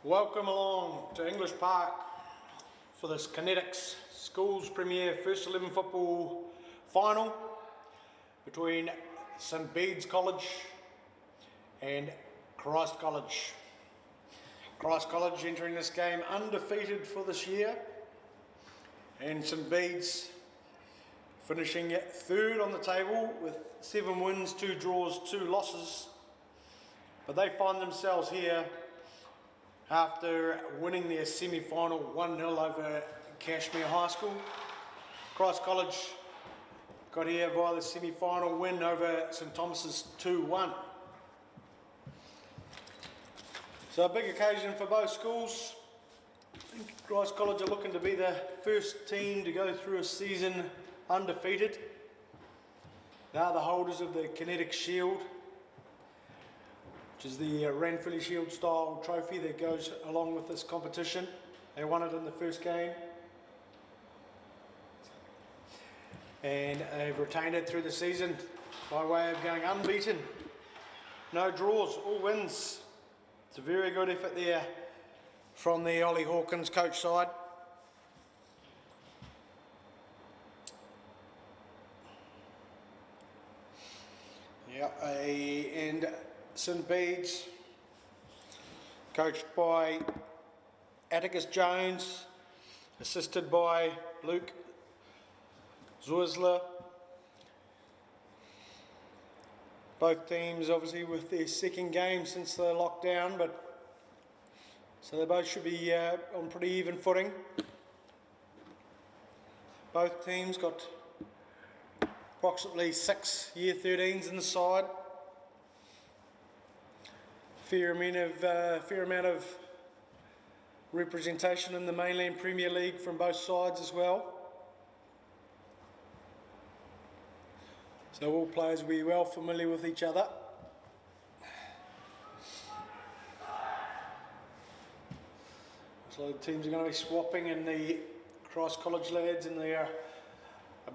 Welcome along to English Park for this Connetics Schools Premier First 11 football final between St Bede's College and Christ College. Christ College entering this game undefeated for this year, and St Bede's finishing third on the table with 7 wins, 2 draws, 2 losses. But they find themselves here after winning their semi-final 1-0 over Cashmere High School. Christ College got here via the semi-final win over St Thomas's 2-1. So a big occasion for both schools. I think Christ College are looking to be the first team to go through a season undefeated. They are the holders of the Connetics Shield, which is the Ranfurly Shield style trophy that goes along with this competition. They won it in the first game, and they've retained it through the season by way of going unbeaten. No draws, all wins. It's a very good effort there from the Ollie Hawkins coach side. And St Bede's, coached by Atticus Jones, assisted by Luke Zoisler. Both teams obviously with their second game since the lockdown, but so they both should be on pretty even footing. Both teams got approximately 6 year 13s in the side. Fair amount of representation in the mainland Premier League from both sides as well. So all players will be well familiar with each other. So the teams are going to be swapping, and the Christ College lads in their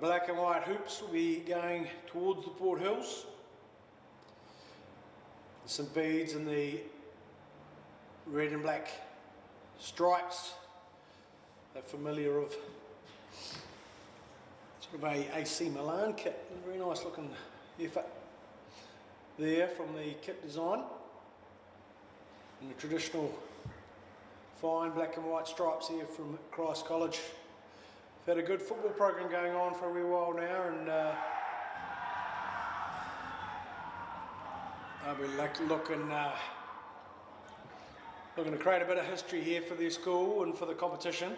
black and white hoops will be going towards the Port Hills. St Bede's in the red and black stripes. They're familiar of sort of a AC Milan kit. A very nice looking effort there from the kit design. And the traditional fine black and white stripes here from Christ College. They've had a good football program going on for a wee while now, and they'll be looking to create a bit of history here for their school and for the competition.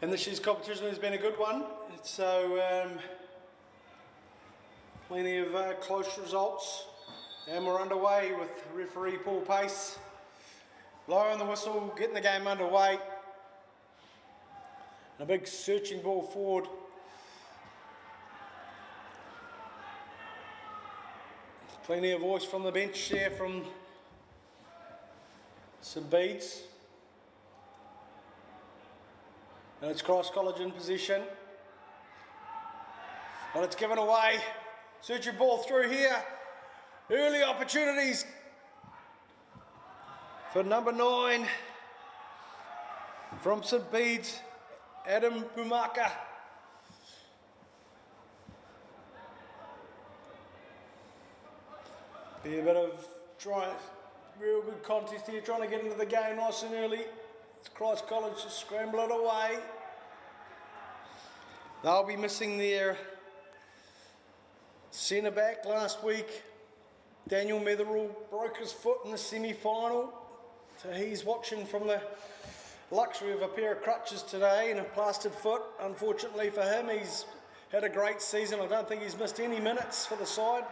And this year's competition has been a good one. So plenty of close results, and we're underway with referee Paul Pace blowing the whistle, getting the game underway. And a big searching ball forward. Plenty of voice from the bench there from St Bede's. And it's Christ College in possession. But it's given away. Searching ball through here. Early opportunities for number 9 from St Bede's, Adam Pumaka. Be a bit of real good contest here, trying to get into the game nice and early. It's Christ College to scramble it away. They'll be missing their centre back last week. Daniel Metherall broke his foot in the semi-final, so he's watching from the luxury of a pair of crutches today and a plastered foot. Unfortunately for him, he's had a great season. I don't think he's missed any minutes for the side.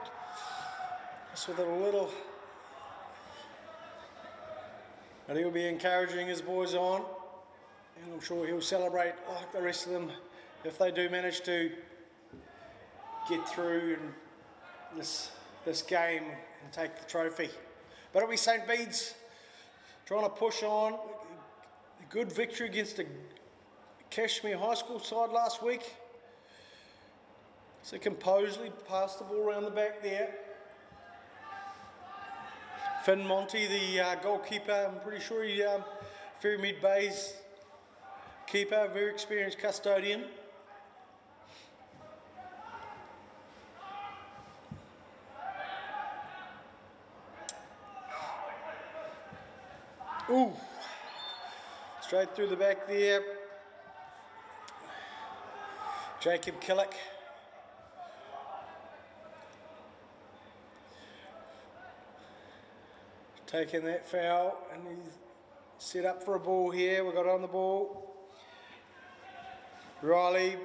Just with a little, but he'll be encouraging his boys on, and I'm sure he'll celebrate like the rest of them if they do manage to get through this game and take the trophy. But it'll be St Bede's trying to push on. A good victory against the Cashmere High School side last week. So composedly passed the ball around the back there. Finn Monty, the goalkeeper. I'm pretty sure he Ferrymead Bay's keeper, very experienced custodian. Ooh, straight through the back there. Jacob Killick. Taking that foul, and he's set up for a ball here. We've got on the ball. Riley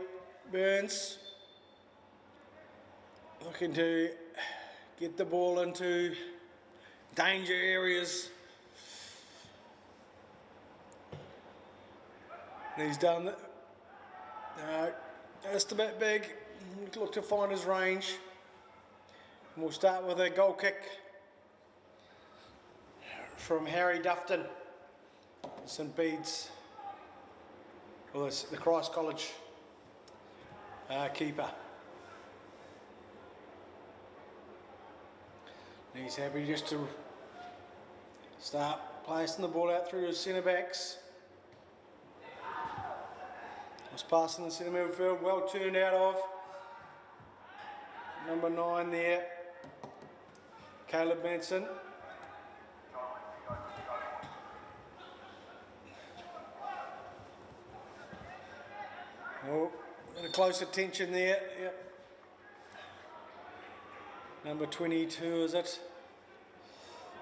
Burns looking to get the ball into danger areas. And he's done that. No, just a bit big. Look to find his range. And we'll start with a goal kick from Harry Dufton, St Bede's, or the Christ College keeper. And he's happy just to start placing the ball out through his centre backs. Was passing the centre midfield, well turned out of. Number 9 there, Caleb Manson. Oh, a bit of close attention there, yep. Number 22 is it?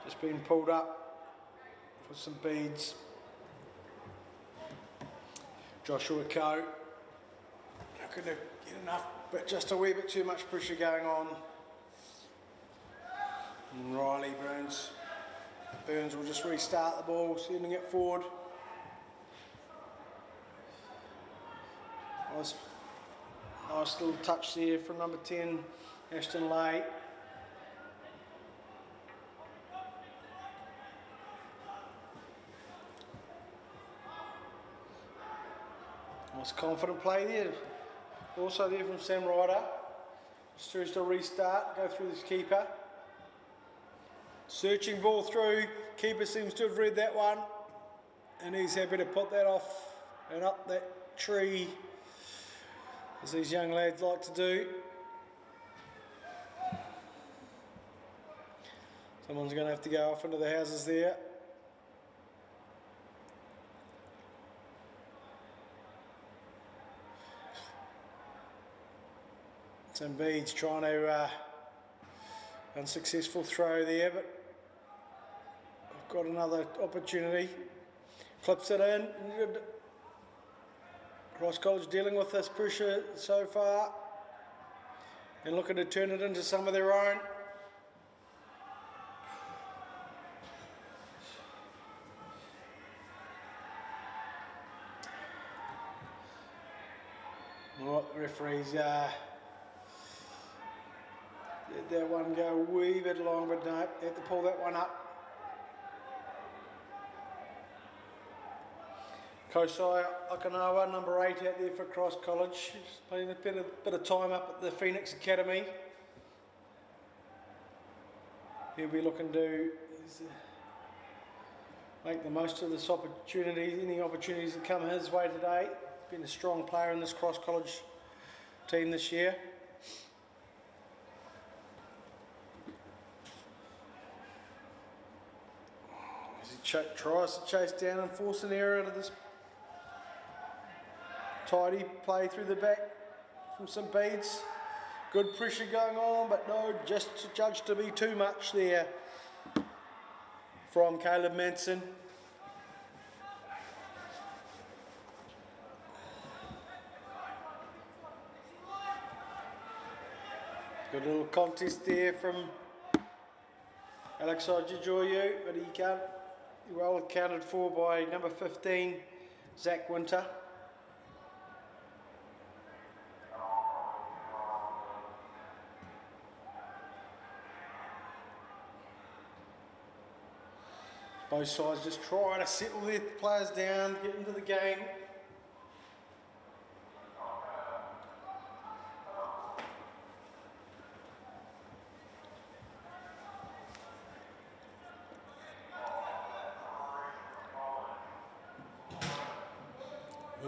Just been pulled up for some beads. Joshua Coe, not going to get enough, but just a wee bit too much pressure going on. And Riley Burns will just restart the ball, sending it forward. Nice little touch there from number 10, Ashton Lay. Nice confident play there. Also there from Sam Ryder. Just to restart, go through this keeper. Searching ball through. Keeper seems to have read that one. And he's happy to put that off and up that tree, as these young lads like to do. Someone's going to have to go off into the houses there. Some Bedes trying to unsuccessful throw there, but I've got another opportunity. Clips it in. Good. Cross College dealing with this pressure so far and looking to turn it into some of their own. Well, the referees let that one go a wee bit long, but no, they have to pull that one up. Kosai Okinawa, number 8 out there for Cross College. He's playing a bit of time up at the Phoenix Academy. He'll be looking to make the most of this opportunity, any opportunities that come his way today. He's been a strong player in this Cross College team this year. As he tries to chase down and force an error out of this tidy play through the back from St Bede's. Good pressure going on, but no, just judged to be too much there from Caleb Manson. Good little contest there from Alex Ojijoyu, but he can't, well accounted for by number 15, Zach Winter. Both sides just trying to settle their players down, get into the game.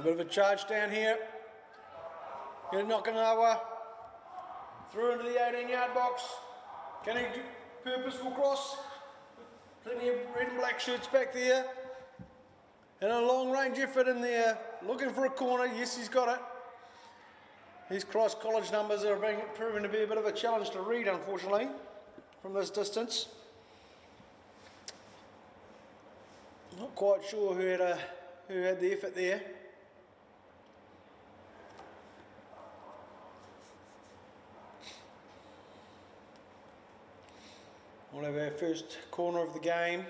A bit of a charge down here. Get it knocking over. Through into the 18-yard box. Can he do purposeful cross? Plenty of red and black shirts back there. And a long range effort in there. Looking for a corner. Yes, he's got it. These Christ College numbers are proving to be a bit of a challenge to read, unfortunately, from this distance. Not quite sure who had the effort there. We'll have our first corner of the game.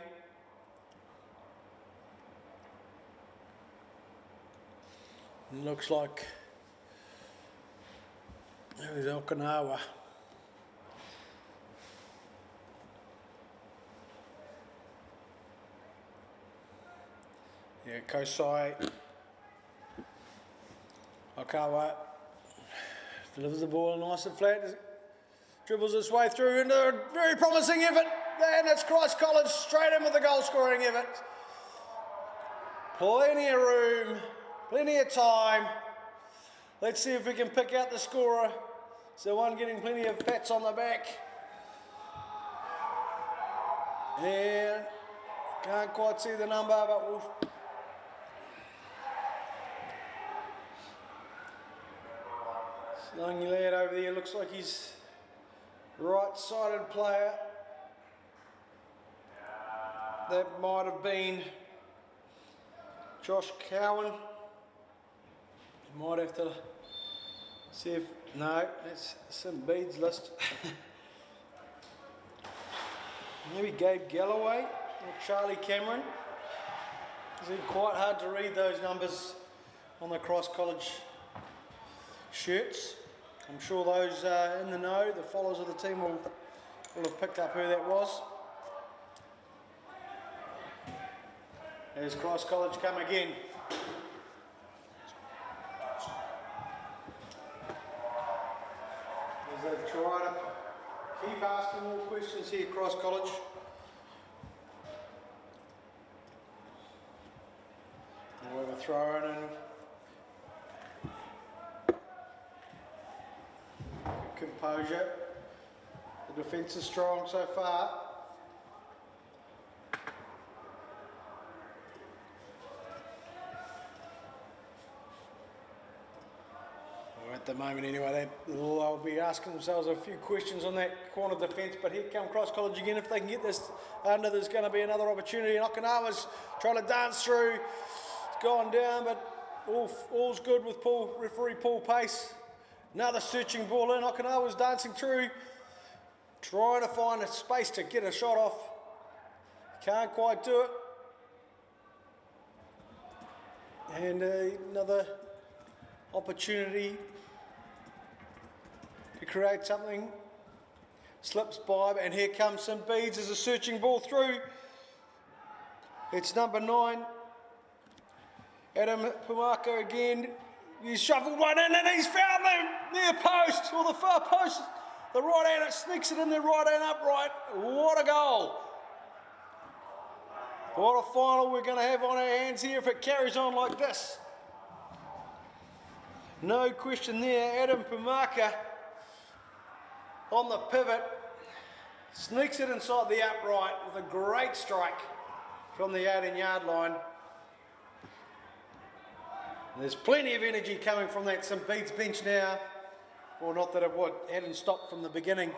It looks like there's Okinawa. Yeah, Kosai. Okawa delivers the ball nice and flat. Dribbles its way through into a very promising effort. And it's Christ College straight in with the goal scoring effort. Plenty of room, plenty of time. Let's see if we can pick out the scorer. So one getting plenty of pats on the back. And can't quite see the number, but we'll... Young lad over there looks like he's right-sided player. That might have been Josh Cowan. You might have to see if... No, that's St Bede's list. Maybe Gabe Galloway or Charlie Cameron. It's quite hard to read those numbers on the Cross College shirts. I'm sure those in the know, the followers of the team will have picked up who that was. There's Cross College come again. As they've tried to keep asking more questions here, Cross College. We'll have a throw in and composure. The defence is strong so far. Or at the moment anyway, they'll be asking themselves a few questions on that corner defence, but here come Cross College again. If they can get this under, there's going to be another opportunity. And Okinawa's trying to dance through. It's gone down, but all's good with referee Paul Pace. Another searching ball in. Okinawa's dancing through, trying to find a space to get a shot off. Can't quite do it. And another opportunity to create something. Slips by, and here comes St Bede's as a searching ball through. It's number 9. Adam Pumaka again. He's shuffled one in and he's found the near post, or the far post. The right hand, it sneaks it in the right hand upright. What a goal. What a final we're going to have on our hands here if it carries on like this. No question there, Adam Pumaka on the pivot. Sneaks it inside the upright with a great strike from the 18-yard line. There's plenty of energy coming from that St Bede's bench now. Well, not that it hadn't stopped from the beginning.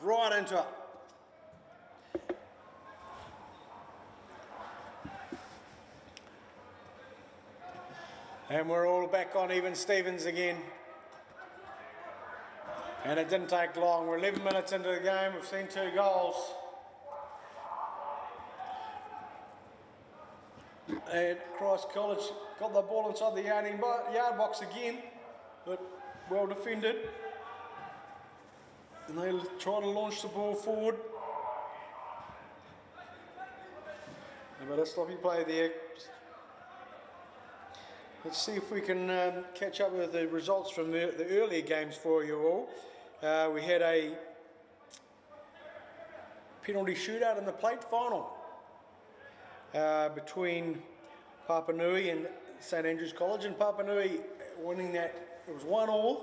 Right into it. And we're all back on even Stevens again. And it didn't take long. We're 11 minutes into the game. We've seen 2 goals. And Christ College got the ball inside the yard box again, but well defended. And they try to launch the ball forward. But a sloppy play there. Let's see if we can catch up with the results from the earlier games for you all. We had a penalty shootout in the plate final between Papanui and St Andrews College, and Papanui winning that. It was 1-1.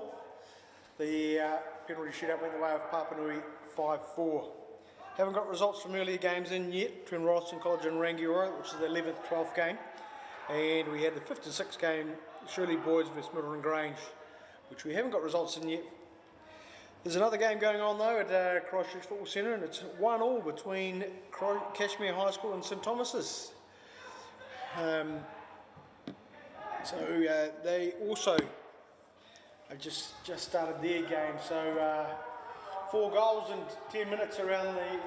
The penalty shootout went the way of Papanui 5-4. Haven't got results from earlier games in yet between Royston College and Rangiora, which is the 11th, 12th game. And we had the 5th and 6th game, Shirley Boys vs Middleton Grange, which we haven't got results in yet. There's another game going on though at Christchurch Football Centre, and it's 1-1 between Cashmere High School and St Thomas's. They also just started their game, so 4 goals in 10 minutes around the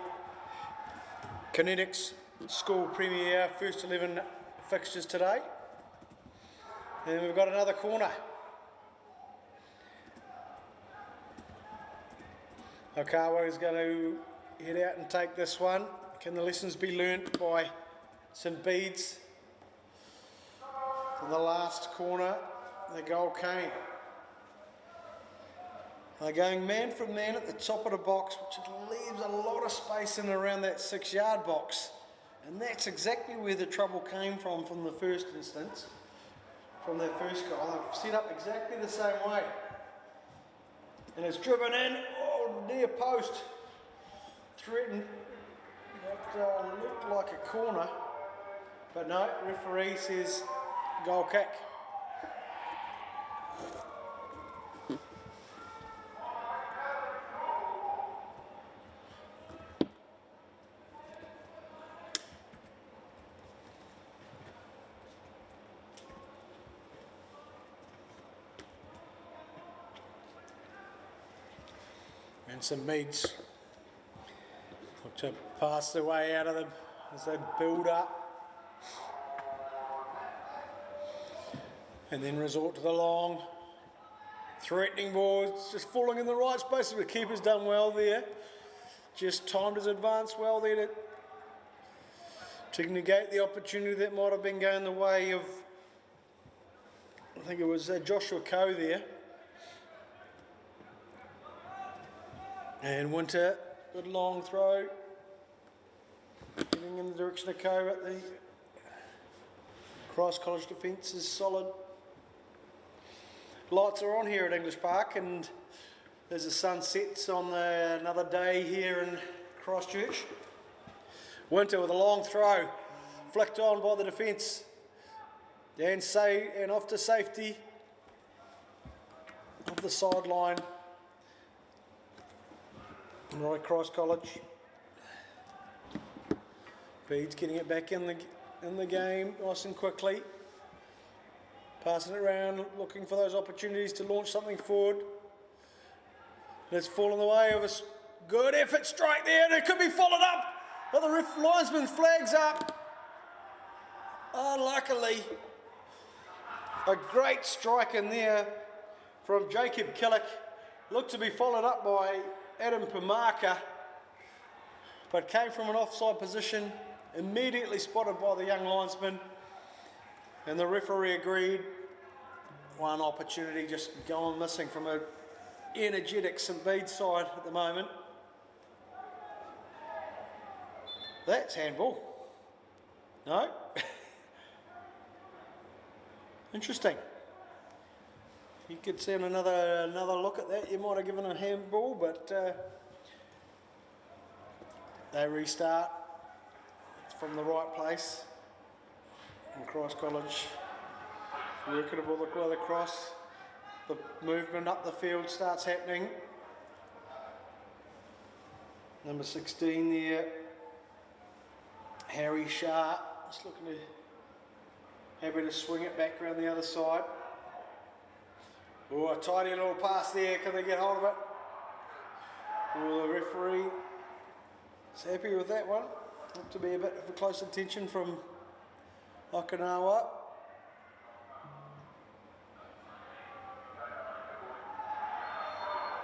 Connetics School Premier First 11 fixtures today. And we've got another corner. Okawa is going to head out and take this one. Can the lessons be learnt by St Bede's? In the last corner, the goal came. They're going man for man at the top of the box, which leaves a lot of space in and around that 6-yard box. And that's exactly where the trouble came from the first instance, from their first goal. They've set up exactly the same way. And it's driven in, near post. Threatened, it looked like a corner, but no, referee says goal kick. And St Bede's look to pass their way out of them as they build up. And then resort to the long, threatening ball. It's just falling in the right space. The keeper's done well there. Just timed his advance well there to negate the opportunity that might have been going the way of, I think it was Joshua Coe there. And Winter, good long throw. Getting in the direction of Coe, but the Christ College defence is solid. Lights are on here at English Park, and there's the sun sets on another day here in Christchurch. Winter with a long throw, flicked on by the defence, and off to safety of the sideline. Right, Christ College. Bede's getting it back in the game nice and quickly. Passing it around, looking for those opportunities to launch something forward. And it's fallen the way of a good effort strike there, and it could be followed up, but the linesman flags up. Unluckily, a great strike in there from Jacob Killick. Looked to be followed up by Adam Pamaka, but came from an offside position, immediately spotted by the young linesman, and the referee agreed. One opportunity just gone missing from an energetic St Bede side at the moment. That's handball. No? Interesting. You could see another look at that. You might have given a handball, but they restart from the right place. And Christ College working the ball across. The movement up the field starts happening. Number 16 there, Harry Sharp, just looking to happy to swing it back around the other side. Oh, a tidy little pass there. Can they get hold of it? Oh, the referee is happy with that one. Looked to be a bit of a close attention from Okinawa.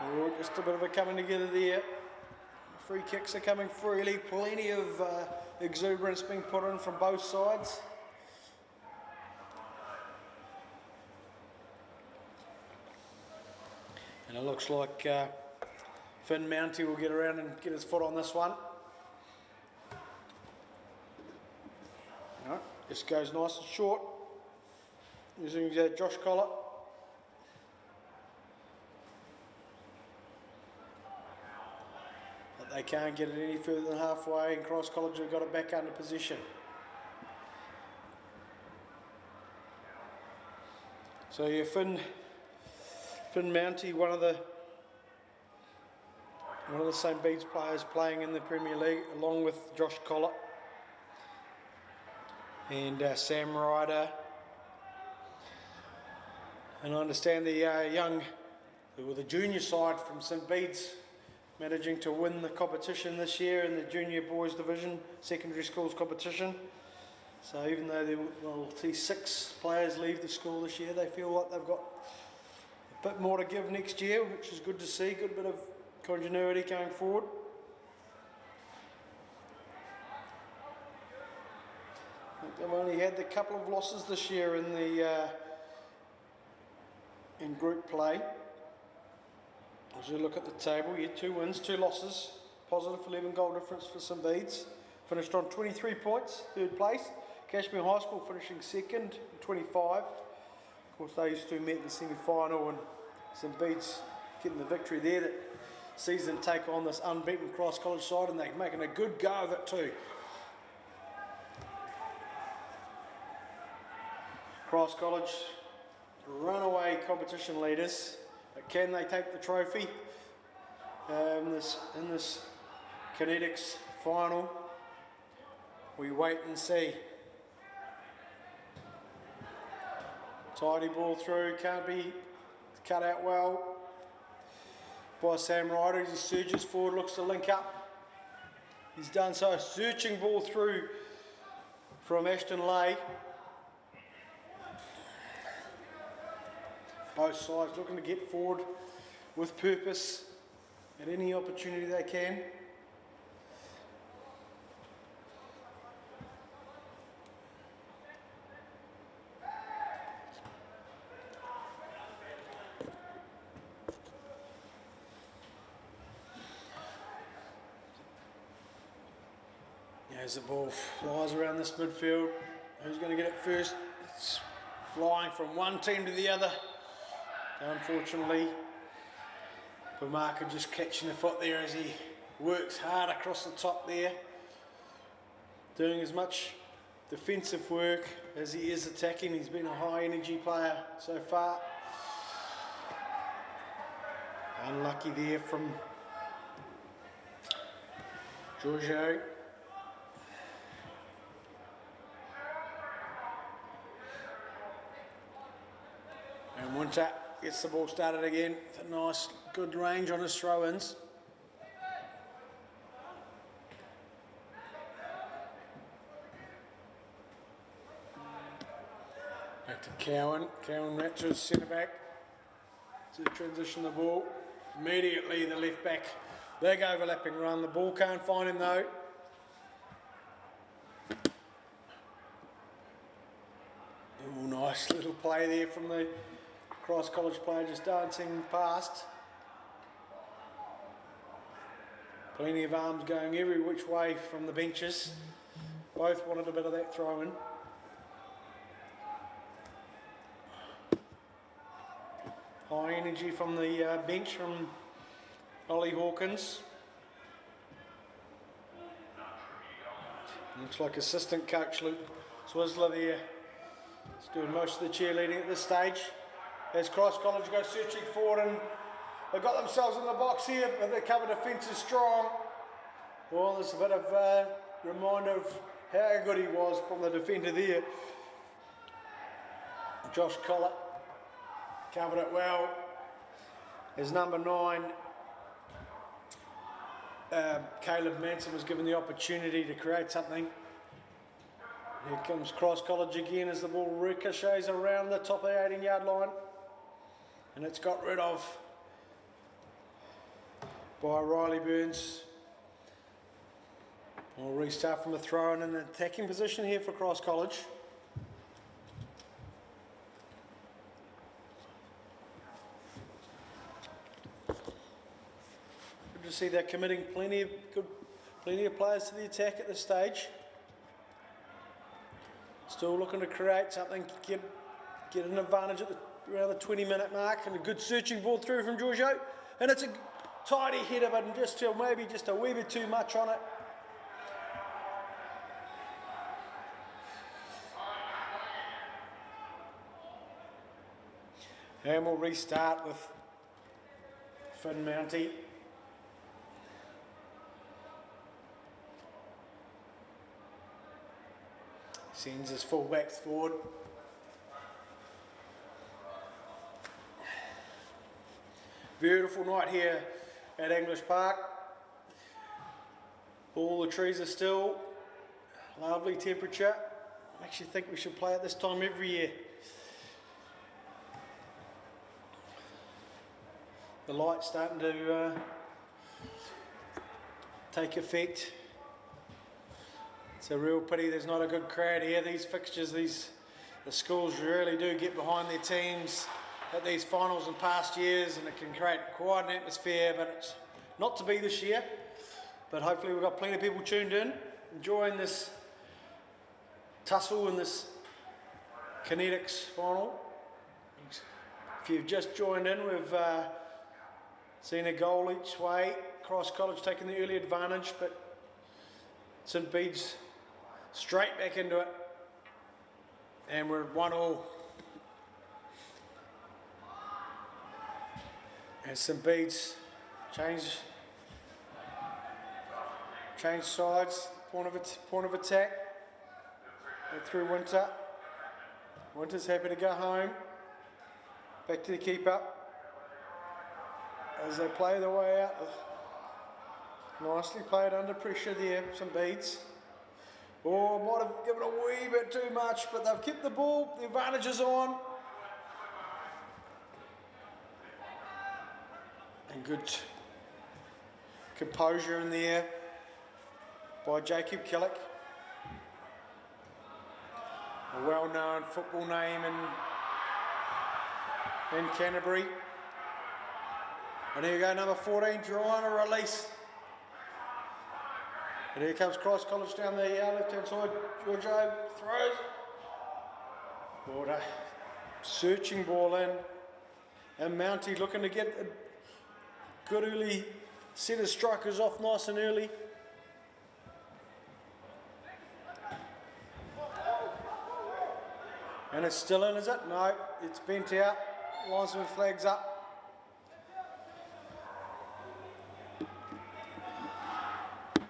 Oh, just a bit of a coming together there. Free kicks are coming freely. Plenty of exuberance being put in from both sides. And it looks like Finn Mounty will get around and get his foot on this one. No, just goes nice and short. using Josh Collett. But they can't get it any further than halfway, and Cross College have got it back under position. So yeah, Finn Mounty, one of the St. Bede's players playing in the Premier League, along with Josh Collett and Sam Ryder. And I understand the the junior side from St. Bede's managing to win the competition this year in the junior boys division, secondary schools competition. So even though they'll see 6 players leave the school this year, they feel like they've got a bit more to give next year, which is good to see, good bit of continuity going forward. They've only had a couple of losses this year in the in group play. As you look at the table, you had 2 wins, 2 losses, positive 11 goal difference for St. Bede's. Finished on 23 points, 3rd place. Cashmere High School finishing 2nd, 25. Of course, those 2 met in the semi-final, and St. Bede's getting the victory there that sees them take on this unbeaten Cross College side, and they're making a good go of it too. Cross College, runaway competition leaders, but can they take the trophy in this Connetics final? We wait and see. Tidy ball through, can't be cut out well by Sam Ryder. As he surges forward, looks to link up. He's done so. Searching ball through from Ashton Lay. Both sides looking to get forward with purpose at any opportunity they can. As the ball flies around this midfield, who's going to get it first? It's flying from one team to the other. Unfortunately, Pamaka just catching the foot there as he works hard across the top there, doing as much defensive work as he is attacking. He's been a high energy player so far. Unlucky there from Giorgio. And Winter gets the ball started again with a nice, good range on his throw-ins. Back to Cowan. Cowan Ratcher's centre back to transition the ball. Immediately the left back, big overlapping run. The ball can't find him though. Oh, nice little play there from the Cross College player, just dancing past. Plenty of arms going every which way from the benches. Both wanted a bit of that throw-in. High energy from the bench from Ollie Hawkins. Looks like assistant coach Luke Swizzler there. He's doing most of the cheerleading at this stage. As Cross College go searching forward, and they've got themselves in the box here, but their cover defence is strong. Well, there's a bit of a reminder of how good he was from the defender there. Josh Collett covered it well. As number 9, Caleb Manson was given the opportunity to create something. Here comes Cross College again as the ball ricochets around the top of the 18-yard line. And it's got rid of by Riley Burns. We'll restart from a throw in an attacking position here for Cross College. Good to see they're committing plenty of players to the attack at this stage. Still looking to create something, get get an advantage at around the 20-minute mark, and a good searching ball through from Giorgio, and it's a tidy header, but just maybe just a wee bit too much on it. And we'll restart with Finn Mounty. Sends his fullbacks forward. Beautiful night here at English Park. All the trees are still. Lovely temperature. I actually think we should play at this time every year. The light's starting to take effect. It's a real pity there's not a good crowd here. These fixtures, the schools really do get behind their teams at these finals in past years, and it can create quite an atmosphere, but it's not to be this year. But hopefully we've got plenty of people tuned in, enjoying this tussle in this Connetics final. If you've just joined in, we've seen a goal each way. Cross College taking the early advantage, but St Bede's straight back into it, and we're at 1-1. And St Bede's changed sides, point of attack. And through Winter. Winter's happy to go home. Back to the keeper. As they play their way out. Nicely played under pressure there, St Bede's. Oh, might have given a wee bit too much, but they've kept the ball, the advantage is on. And good composure in there by Jacob Killick. A well-known football name in Canterbury. And here you go, number 14, trying to release. And here comes Cross College down the left-hand side. Giorgio throws. What a searching ball in. And Mounty looking to get a good early set of strikers off nice and early. And it's still in, is it? No, it's bent out. Linesman flags up.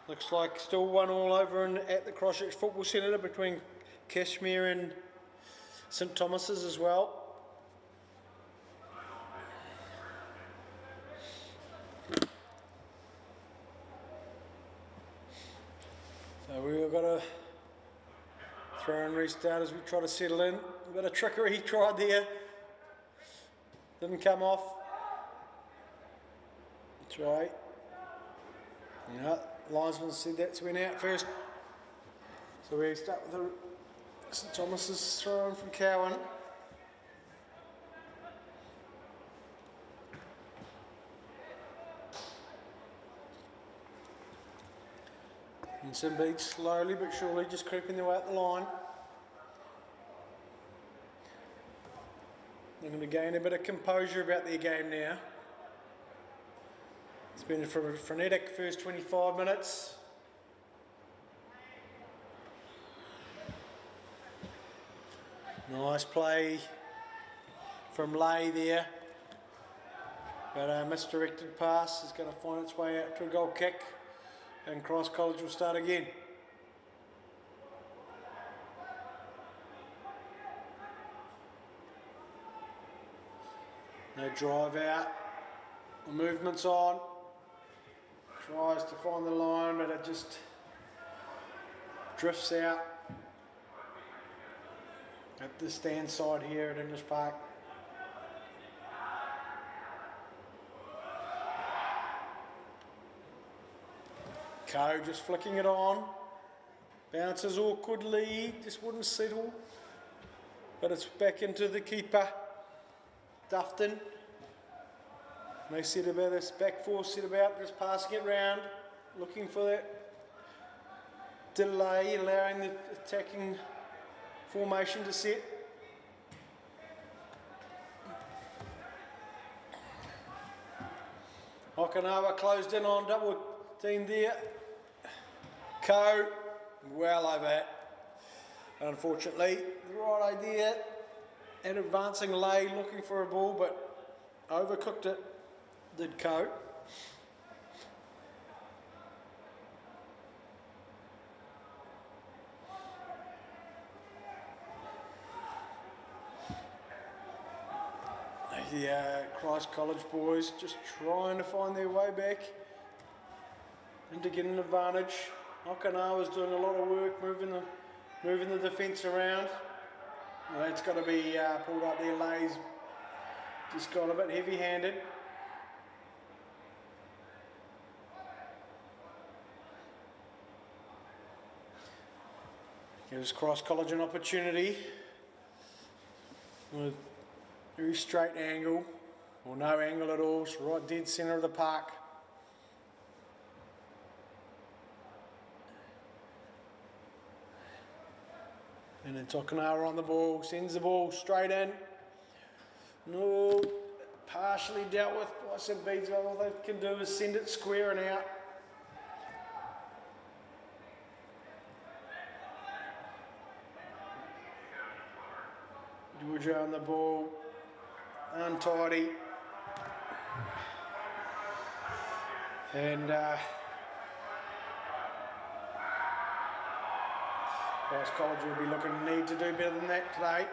Looks like still 1-1 over at the Christchurch Football Centre between Cashmere and St Thomas's as well. So we've got a throw and restart as we try to settle in. A bit of trickery tried there. Didn't come off. That's right. No, linesman said that's went out first. So we start with the St Thomas's throw in from Cowan. And St Bede slowly but surely just creeping their way up the line. They're going to gain a bit of composure about their game now. It's been a frenetic first 25 minutes. Nice play from Lay there. But a misdirected pass is going to find its way out to a goal kick. And Cross College will start again. They drive out. The movement's on. Tries to find the line, but it just drifts out at the stand side here at English Park. Coe just flicking it on. Bounces awkwardly, just wouldn't settle. But it's back into the keeper, Dufton. They set about this back four, set about just passing it round, looking for that delay, allowing the attacking formation to set. Okinawa closed in on double team there. Co, well over it. Unfortunately, the right idea. And advancing lay, looking for a ball, but overcooked it, did Co. The Christ College boys just trying to find their way back and to get an advantage. Okinawa's doing a lot of work moving the defence around. That's got to be pulled up there. Lay's just got a bit heavy-handed. Gives Cross College an opportunity with very straight angle, or no angle at all, it's right dead centre of the park. And then Okinawa on the ball, sends the ball straight in. No, partially dealt with by St Bede's. All they can do is send it square and out. Georgia on the ball, untidy. And Christ College will be need to do better than that today.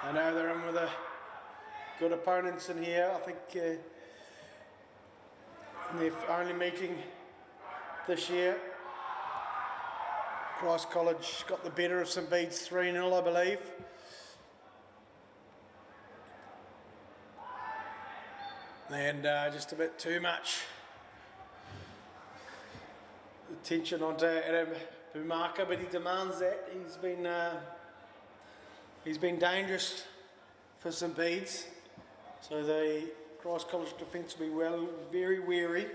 I know they're in with a good opponents in here. I think they're only meeting this year. Christ College got the better of St Bede's 3-0, I believe. And just a bit too much attention onto Adam Bumaka, but he demands that. He's been dangerous for St Bede's, so the Christ College defence will be very wary.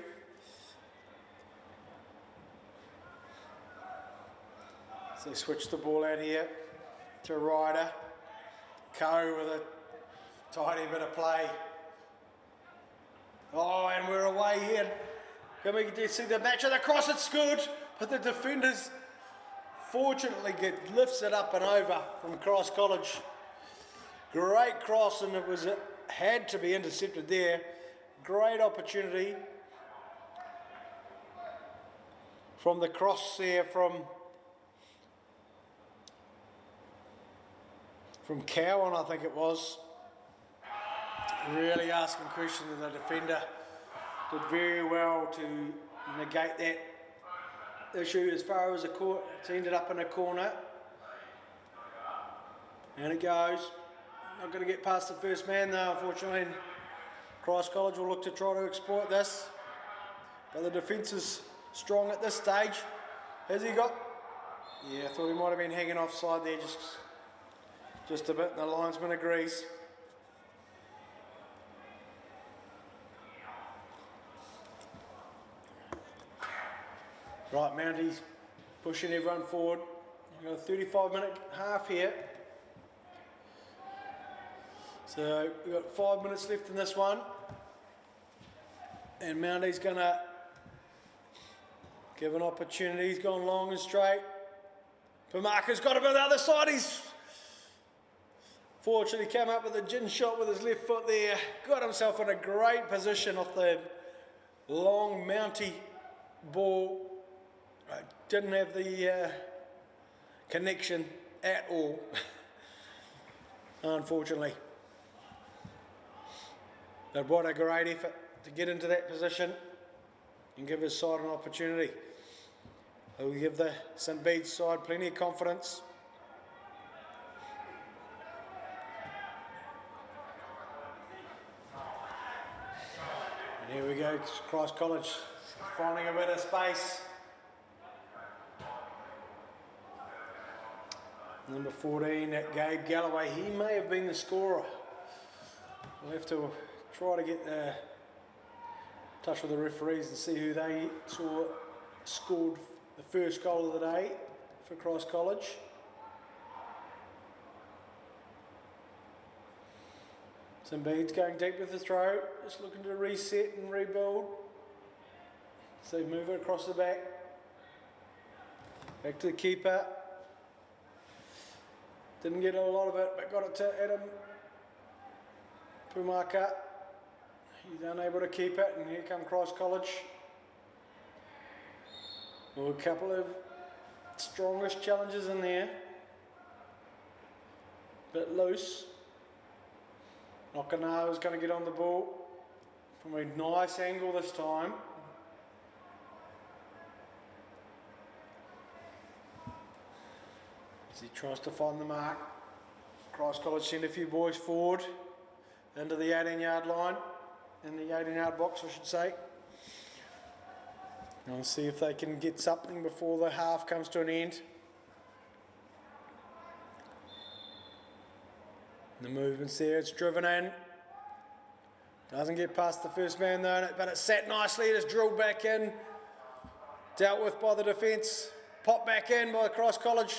So they switch the ball out here to Ryder. Co with a tidy bit of play. Oh, and we're away here. Can we see the match of the cross? It's good, but the defenders fortunately lifts it up and over from Christ College. Great cross, and it had to be intercepted there. Great opportunity from the cross there from Cowan, I think it was. Really asking questions, and the defender did very well to negate that issue as far as it's ended up in a corner. And it goes. Not going to get past the first man though, unfortunately. Christ College will look to try to exploit this. But the defence is strong at this stage. Has he got? Yeah, I thought he might have been hanging offside there just a bit, and the linesman agrees. Right, Mounties pushing everyone forward. We've got a 35-minute half here. So we've got 5 minutes left in this one. And Mounties going to give an opportunity. He's gone long and straight. Pamaka's got him on the other side. He's fortunately came up with a gin shot with his left foot there. Got himself in a great position off the long Mountie ball. Didn't have the connection at all, unfortunately. But what a great effort to get into that position and give his side an opportunity. It will give the St Bede's side plenty of confidence. And here we go, Christ College finding a bit of space. Number 14, that Gabe Galloway, he may have been the scorer. We'll have to try to get in touch with the referees and see who they saw scored the first goal of the day for Christ College. Some Bede's going deep with the throw, just looking to reset and rebuild. So move it across the back. Back to the keeper. Didn't get a lot of it, but got it to Adam Pumaka. He's unable to keep it, and here come Christ College. Well, a couple of strongest challenges in there. Bit loose. Okinawa is going to get on the ball from a nice angle this time. As he tries to find the mark. Christ College send a few boys forward into the 18-yard line, in the 18-yard box I should say. I'll see if they can get something before the half comes to an end. The movement's there, it's driven in. Doesn't get past the first man though, but it's sat nicely, it's drilled back in. Dealt with by the defence, popped back in by the Christ College.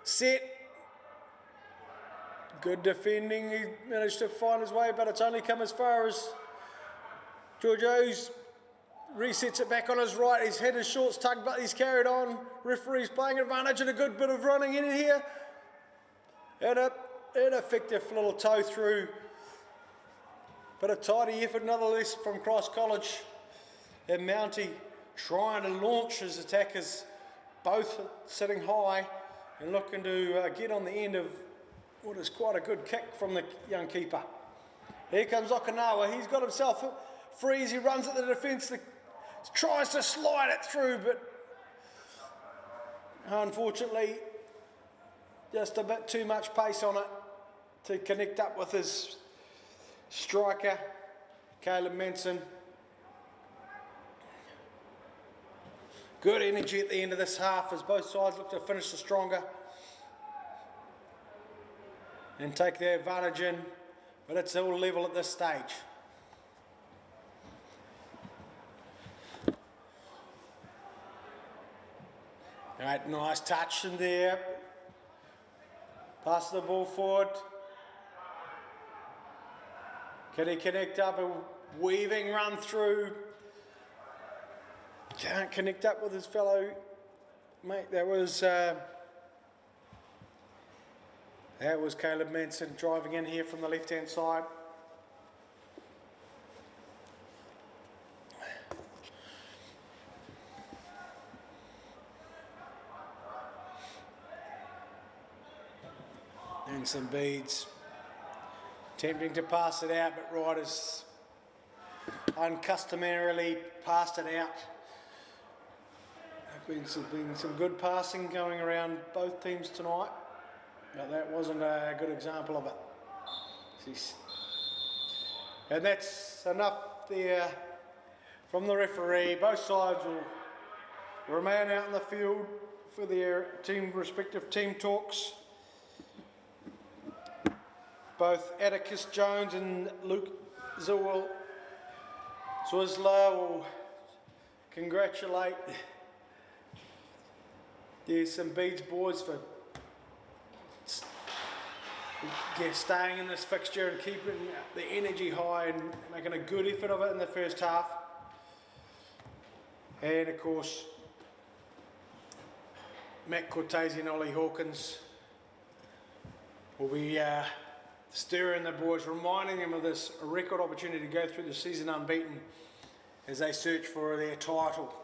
Set. Good defending, he managed to find his way, but it's only come as far as Georgios resets it back on his right. He's had his shorts tugged, but he's carried on. Referee's playing advantage and a good bit of running in here. And an effective little toe through. But a tidy effort nonetheless from Christ College. And Mountie trying to launch his attackers, both sitting high and looking to get on the end of what is quite a good kick from the young keeper. Here comes Okinawa. He's got himself free as he runs at the defence. Tries to slide it through, but unfortunately just a bit too much pace on it to connect up with his striker, Caleb Manson. Good energy at the end of this half as both sides look to finish the stronger and take their advantage in, but it's all level at this stage. Right, nice touch in there. Pass the ball forward. Can he connect up? A weaving run through. Can't connect up with his fellow mate. That was Caleb Manson driving in here from the left-hand side. And some Bedes attempting to pass it out, but Riders uncustomarily passed it out. There's been some good passing going around both teams tonight, but that wasn't a good example of it. And that's enough there from the referee. Both sides will remain out in the field for their respective team talks. Both Atticus Jones and Luke Zwizzler will congratulate some Bedes boys for staying in this fixture and keeping the energy high and making a good effort of it in the first half. And of course, Matt Cortese and Ollie Hawkins will be stirring the boys, reminding them of this record opportunity to go through the season unbeaten as they search for their title.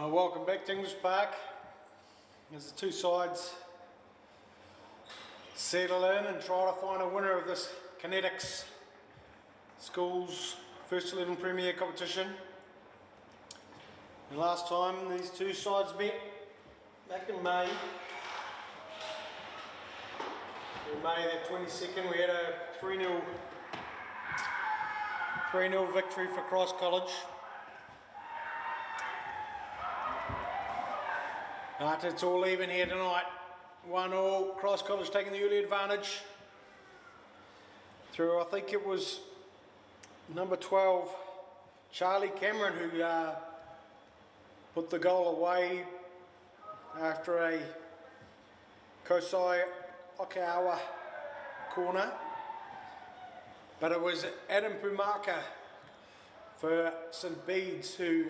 Welcome back to English Park. As the two sides settle in and try to find a winner of this Connetics Schools First 11 Premier competition. And last time these two sides met, back in May. In May the 22nd, we had a 3-0 victory for Cross College. But it's all even here tonight. 1-1, Cross College taking the early advantage. Through, I think it was number 12, Charlie Cameron, who put the goal away after a Kosai Okawa corner. But it was Adam Pumaka for St Bede's who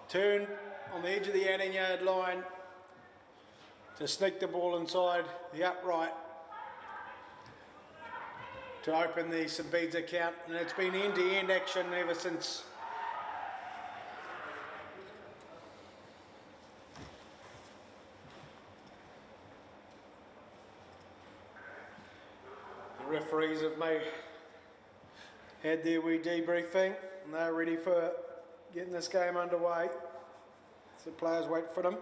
turned on the edge of the 18-yard line to sneak the ball inside the upright to open the St Bede's account, and it's been end-to-end action ever since. The referees have had their wee debriefing and they're ready for getting this game underway. So the players wait for them.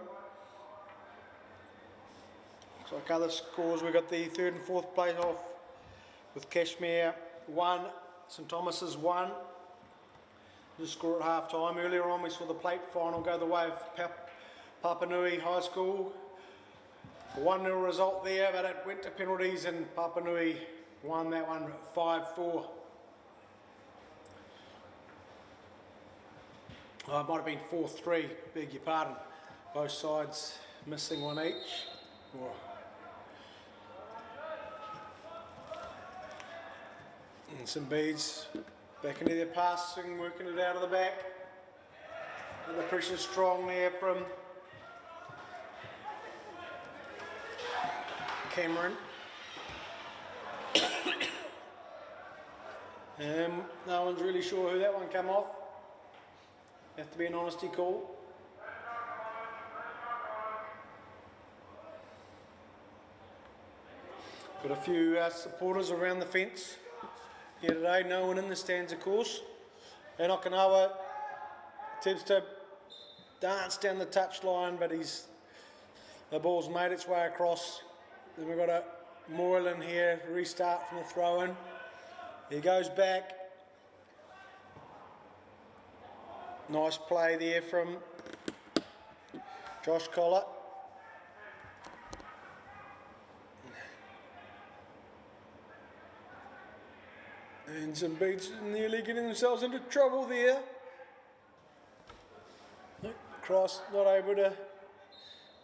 Looks like other scores, we've got the third and fourth place off with Cashmere 1, St Thomas's 1. Just score at half time. Earlier on we saw the plate final go the way of Papanui High School. A 1-0 result there, but it went to penalties and Papanui won that one 5-4. Oh, it might have been 4-3, beg your pardon. Both sides missing one each. Oh. And St Bede's back into their passing, working it out of the back. And the pressure strong there from Cameron. No one's really sure who that one came off. Have to be an honesty call. Got a few supporters around the fence here today. No one in the stands, of course. And Okinawa attempts to dance down the touchline, but the ball's made its way across. Then we've got a Moreland here, restart from the throw-in. He goes back. Nice play there from Josh Collett. And St Bede's nearly getting themselves into trouble there. Cross not able to.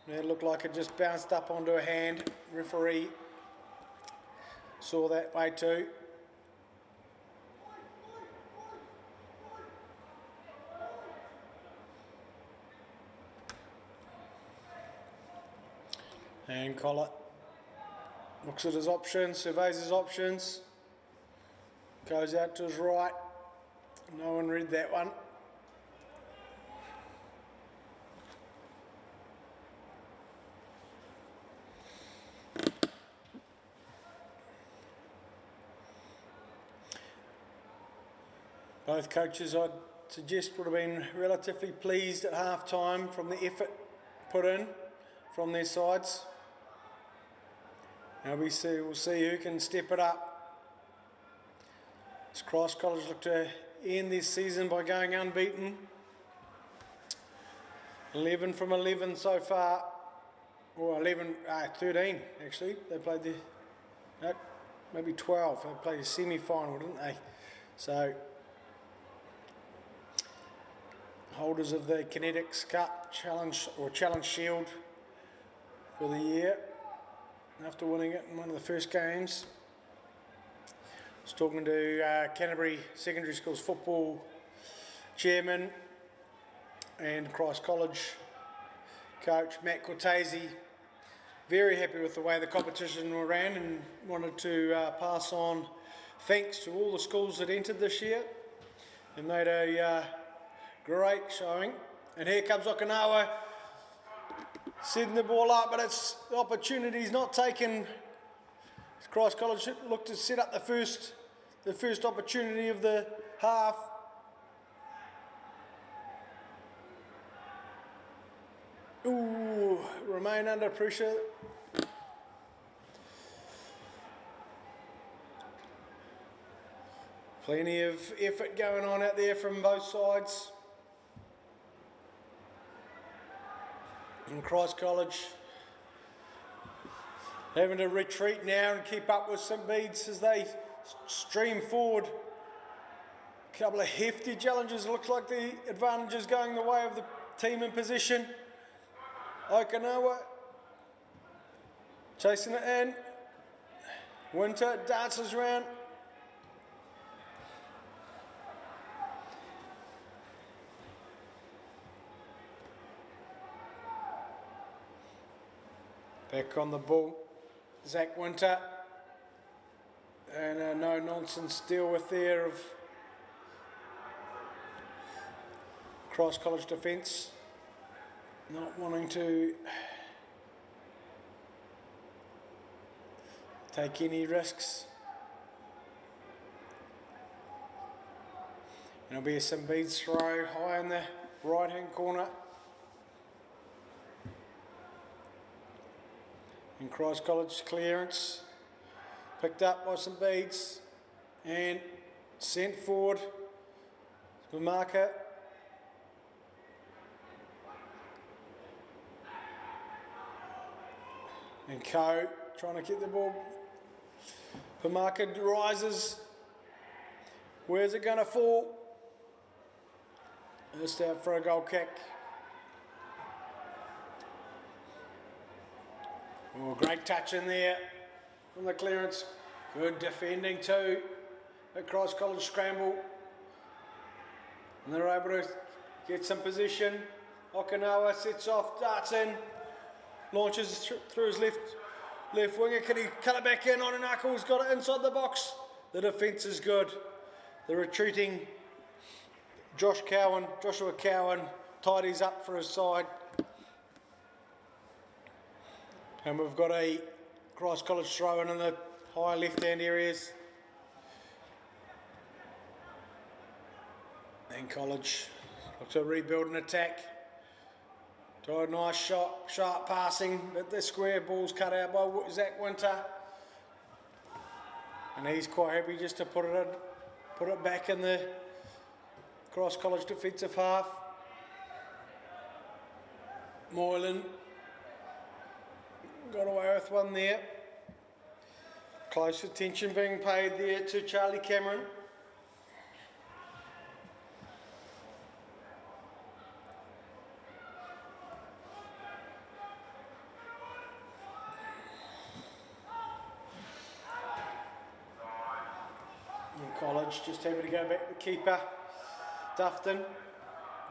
It looked like it just bounced up onto a hand. Referee saw that way too. And Collett looks at his options, surveys his options, goes out to his right. No one read that one. Both coaches, I'd suggest, would have been relatively pleased at half time from the effort put in from their sides. Now we'll see who can step it up. As Cross College look to end this season by going unbeaten. 11 from 11 so far, or 13 actually. They played maybe 12. They played a semi-final, didn't they? So holders of the Connetics Cup Challenge or Challenge Shield for the year after winning it in one of the first games. I was talking to Canterbury Secondary School's football chairman and Cross College coach Matt Cortese. Very happy with the way the competition ran and wanted to pass on thanks to all the schools that entered this year and made a great showing. And here comes Okinawa, setting the ball up, but the opportunity's not taken. Christ College looked to set up the first opportunity of the half. Ooh, remain under pressure. Plenty of effort going on out there from both sides. And Christ College having to retreat now and keep up with St Bede's as they stream forward. A couple of hefty challenges. It looks like the advantage is going the way of the team in position. Okinawa chasing it in. Winter dances around. Back on the ball, Zach Winter, and a no-nonsense deal with there of Cross College defence, not wanting to take any risks. And it'll be a St Bede's throw high in the right-hand corner. And Christ College clearance, picked up by St Bede's and sent forward to the marker. And Coe trying to get the ball. Pamaka rises. Where's it going to fall? Just out for a goal kick. Oh, great touch in there from the clearance. Good defending too. Across College scramble. And they're able to get some position. Okinawa sets off, darts in, launches through his left winger. Can he cut it back in? Onanako's got it inside the box. The defence is good. The retreating Joshua Cowan tidies up for his side. And we've got a Christ College throw in the high left-hand areas. And College look to rebuild an attack. Tried a nice shot, sharp passing, but the square ball's cut out by Zach Winter. And he's quite happy just to put it back in the Cross College defensive half. Moylan got away with one there. Close attention being paid there to Charlie Cameron. And College just happy to go back to the keeper. Dufton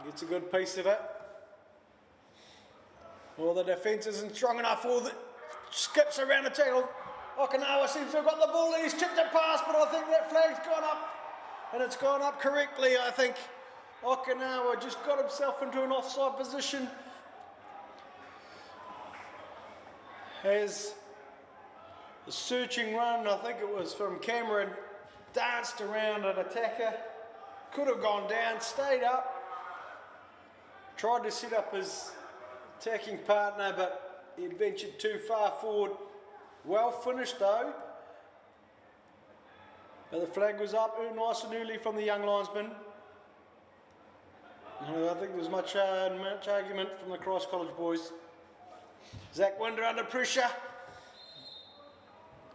gets a good piece of it. Well, the defence isn't strong enough. All the skips around the tackle. Okinawa seems to have got the ball. He's chipped it past, but I think that flag's gone up. And it's gone up correctly, I think. Okinawa just got himself into an offside position. As the searching run, I think it was from Cameron, danced around an attacker. Could have gone down, stayed up. Tried to set up his attacking partner, but he had ventured too far forward. Well finished though. But the flag was up nice and early from the young linesman. I think there's much argument from the Cross College boys. Zach Winder under pressure.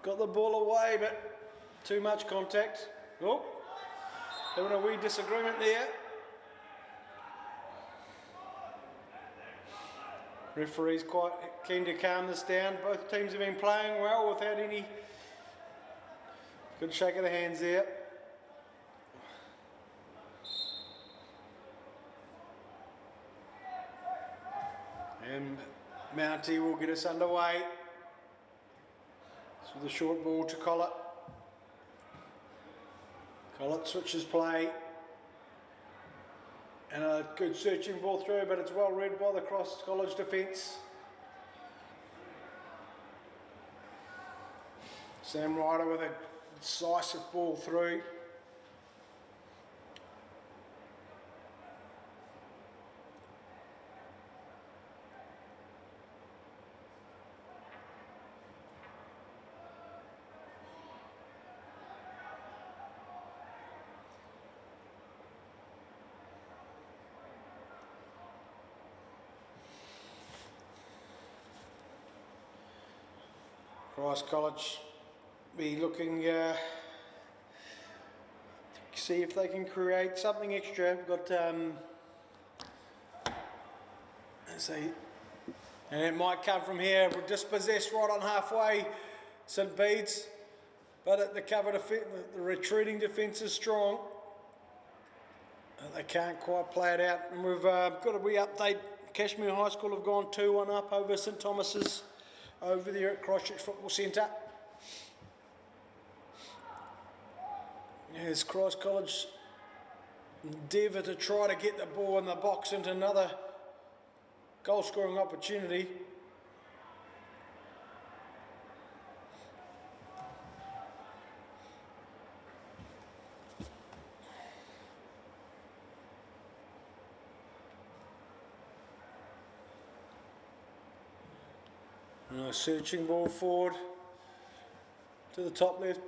Got the ball away, but too much contact. Oh, having a wee disagreement there. Referee's quite keen to calm this down. Both teams have been playing well without any good shake of the hands there. And Mountie will get us underway. So the short ball to Collett. Collett switches play. And a good searching ball through, but it's well read by the Cross College defence. Sam Ryder with a decisive ball through. Cross College be looking to see if they can create something extra. We've got and it might come from here. We're dispossessed right on halfway, St Bede's, but the cover defence, the retreating defence is strong. They can't quite play it out, and we've got a wee update. Cashmere High School have gone 2-1 up over St Thomas's over there at Christchurch Football Centre. Here's Cross College endeavour to try to get the ball in the box into another goal scoring opportunity. And a searching ball forward to the top left,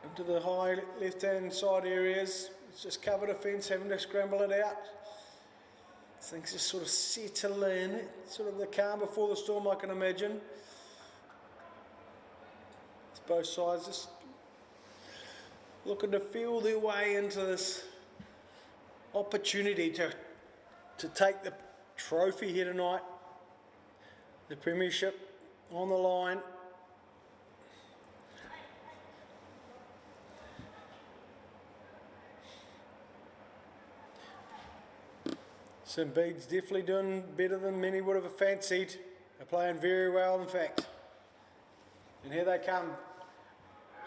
into the high left hand side areas. It's just cover defence, having to scramble it out. Things just sort of settle in, sort of the calm before the storm, I can imagine. It's both sides just looking to feel their way into this opportunity to take the trophy here tonight. The premiership on the line. St Bede's definitely doing better than many would have fancied. They're playing very well, in fact. And here they come,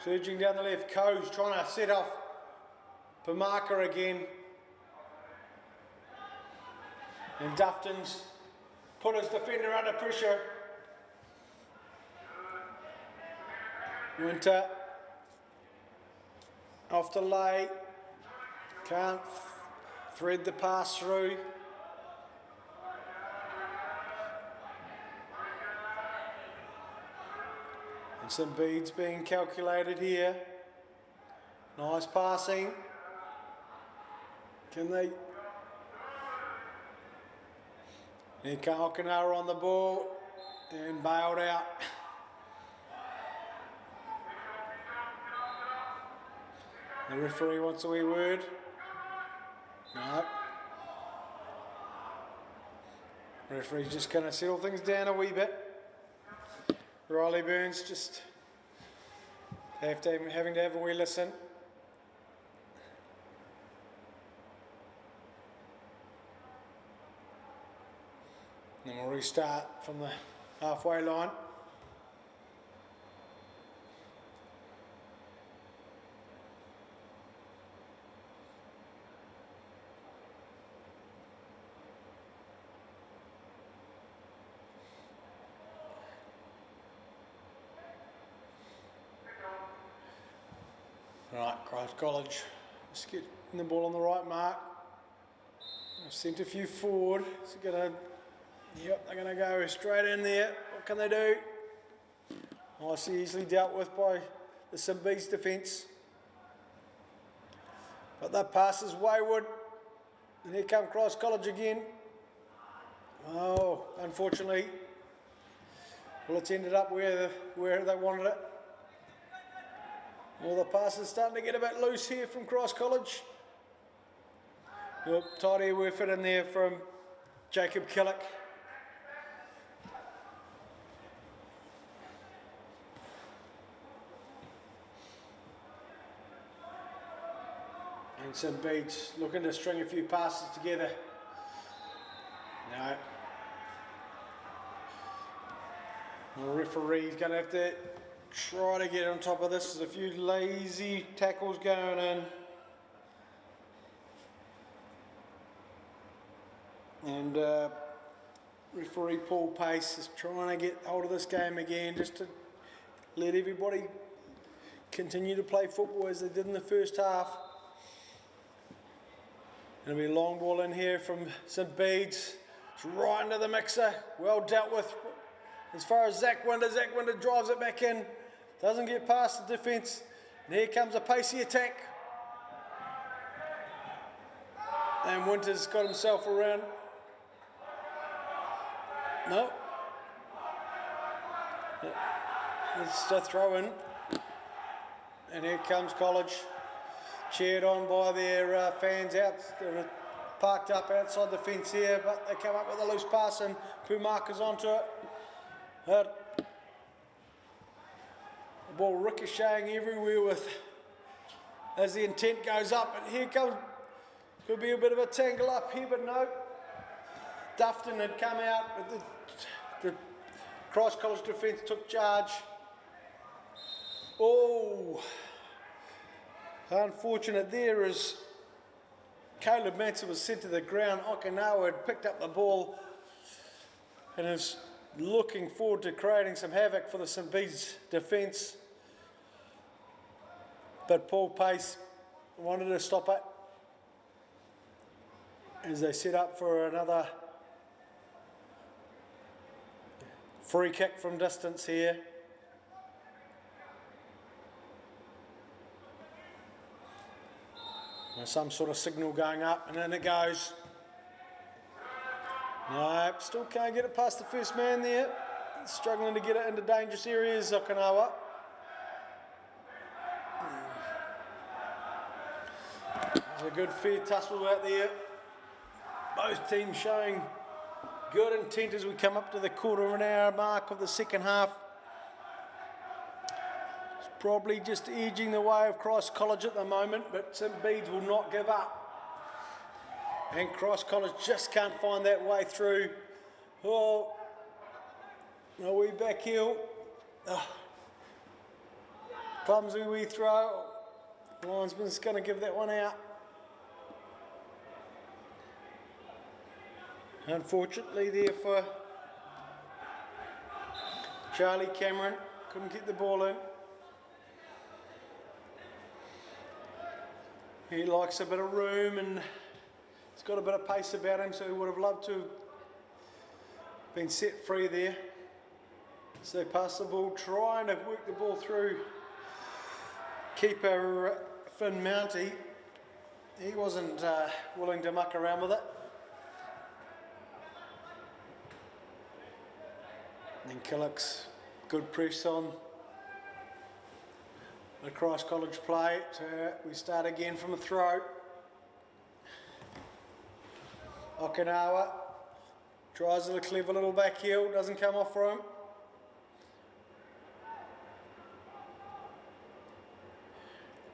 surging down the left. Coe's trying to set off Pamaka again. And Dufton's put his defender under pressure. Winter off to lay. Can't thread the pass through. And St Bede's being calculated here. Nice passing. Can they? Here Okinawa on the ball and bailed out. The referee wants a wee word. No. The referee's just going to settle things down a wee bit. Riley Burns just having to have a wee listen. And then we'll restart from the halfway line. Right, Cross College, just getting the ball on the right mark. I've sent a few forward. It's gonna, yep, they're gonna go straight in there. What can they do? Nicely, easily dealt with by the St Bede's defence. But that pass is wayward. And here come Cross College again. Oh, unfortunately, well, it's ended up where they wanted it. Well, the pass is starting to get a bit loose here from Cross College. Yep, tidy effort in there from Jacob Killick. And St Bede's looking to string a few passes together. No. The referee's going to have to try to get on top of this. There's a few lazy tackles going in. And referee Paul Pace is trying to get hold of this game again, just to let everybody continue to play football as they did in the first half. It'll be a long ball in here from St Bede's. It's right into the mixer. Well dealt with as far as Zach Winter. Zach Winter drives it back in. Doesn't get past the defence. And here comes a pacey attack. And Winter's got himself around. No. It's a throw in. And here comes College. Cheered on by their fans out. They're parked up outside the fence here, but they come up with a loose pass and Pumaka's onto it. The ball ricocheting everywhere with as the intent goes up. And here comes, could be a bit of a tangle up here, but no. Dufton had come out, but the Christ College defence took charge. Oh, unfortunate there as Caleb Manson was sent to the ground. Okinawa had picked up the ball and is looking forward to creating some havoc for the St Bede's defence. But Paul Pace wanted to stop it as they set up for another free kick from distance here. There's some sort of signal going up, and then it goes. No, still can't get it past the first man there. Struggling to get it into dangerous areas, Okinawa. There's a good fair tussle out there. Both teams showing good intent as we come up to the quarter of an hour mark of the second half. It's probably just edging the way of Christ College at the moment, but St Bede's will not give up. And Christ College just can't find that way through. Oh, a wee back heel. Oh. Clumsy wee throw. The linesman's going to give that one out. Unfortunately there for Charlie Cameron. Couldn't get the ball in. He likes a bit of room and he's got a bit of pace about him, so he would have loved to have been set free there. So they pass the ball, trying to work the ball through keeper Finn Mounty. He wasn't willing to muck around with it. And Killick's good press on the Christ College play. So we start again from a throw. Okinawa tries a clever little back heel, doesn't come off for him.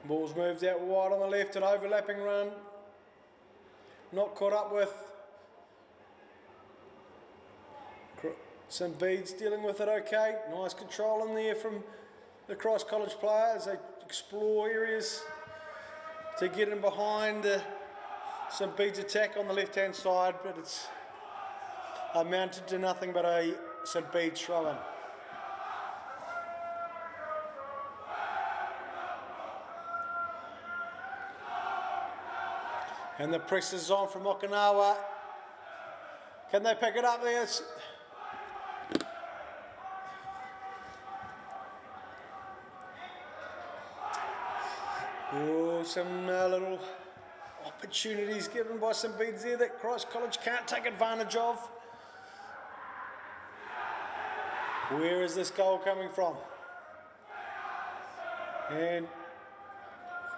Ball's moved out wide on the left, an overlapping run. Not caught up with. St Bede's dealing with it okay. Nice control in there from the Christ College player as they explore areas to get in behind St Bede's attack on the left hand side, but it's amounted to nothing but a St Bede's throw in. And the press is on from Okinawa. Can they pick it up there? Oh, some little opportunities given by St Bede's there that Christ College can't take advantage of. Where is this goal coming from? And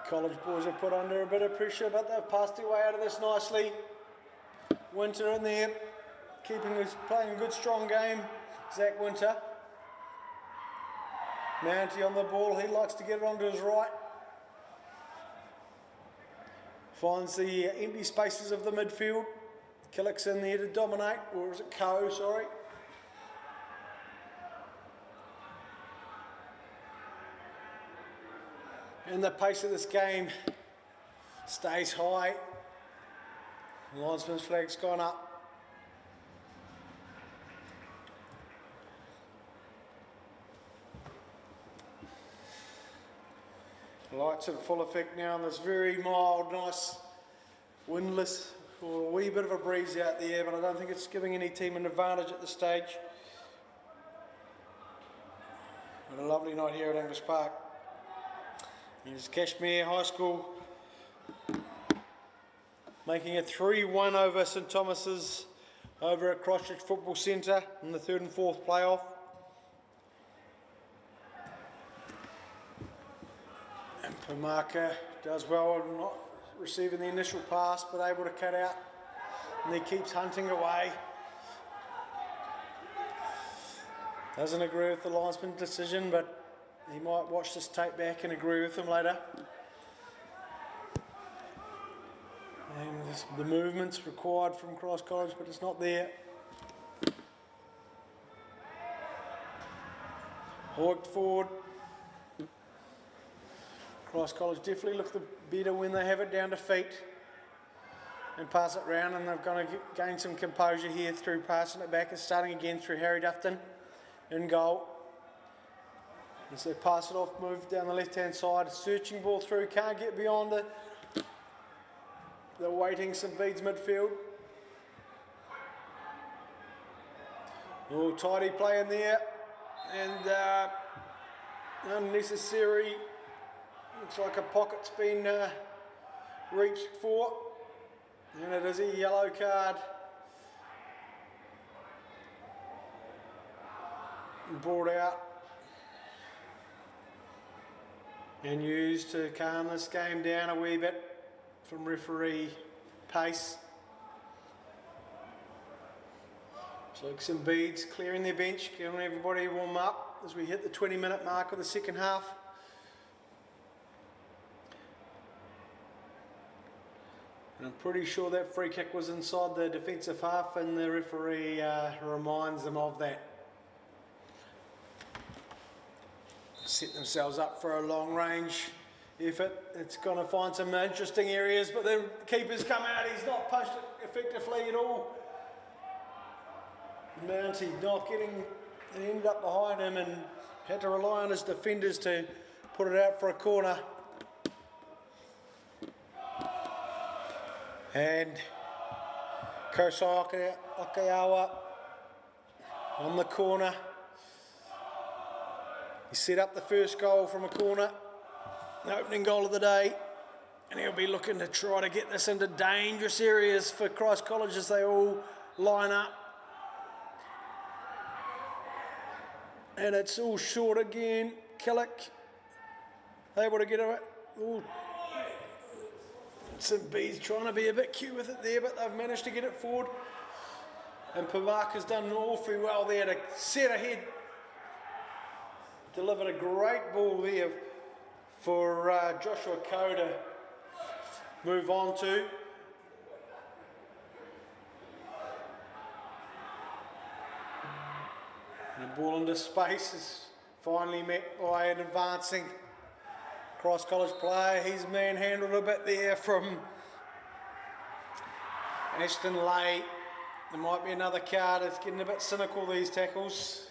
College boys are put under a bit of pressure, but they've passed their way out of this nicely. Winter in there, playing a good strong game. Zach Winter. Mounty on the ball, he likes to get it onto his right. Finds the empty spaces of the midfield. Killick's in there to dominate, or is it Coe, sorry. And the pace of this game stays high. The linesman's flag's gone up. Lights in full effect now on this very mild, nice, windless, or a wee bit of a breeze out there, but I don't think it's giving any team an advantage at this stage. But a lovely night here at English Park. Here's Cashmere High School making it 3-1 over St Thomas's over at Christchurch Football Centre in the 3rd and 4th playoff. And Pamaka does well, not receiving the initial pass, but able to cut out. And he keeps hunting away. Doesn't agree with the linesman's decision, but he might watch this tape back and agree with him later. And the movement's required from Cross College, but it's not there. Hooked forward. Cross College definitely look the better when they have it down to feet and pass it round, and they're going to gain some composure here through passing it back and starting again through Harry Dufton in goal. As they pass it off, move down the left hand side, searching ball through, can't get beyond the waiting St Bede's midfield. Oh, tidy play in there, and unnecessary. Looks like a pocket's been reached for, and it is a yellow card. Brought out and used to calm this game down a wee bit from referee Pace. So St Bede's clearing their bench, giving everybody a warm up as we hit the 20-minute mark of the second half. And I'm pretty sure that free kick was inside the defensive half, and the referee reminds them of that. Set themselves up for a long range effort. It's going to find some interesting areas, but the keeper's come out. He's not punched it effectively at all. Mounty not getting, he ended up behind him and had to rely on his defenders to put it out for a corner. And Kosai Okayawa on the corner. He set up the first goal from a corner, the opening goal of the day, and he'll be looking to try to get this into dangerous areas for Christ College as they all line up. And it's all short again. Killick able to get it. Ooh. St Bede's trying to be a bit cute with it there, but they've managed to get it forward. And Pamaka's done awfully well there to set ahead. Delivered a great ball there for Joshua Coe to move on to. And the ball into space is finally met by an advancing Cross College player. He's manhandled a bit there from Ashton Lay. There might be another card. It's getting a bit cynical, these tackles.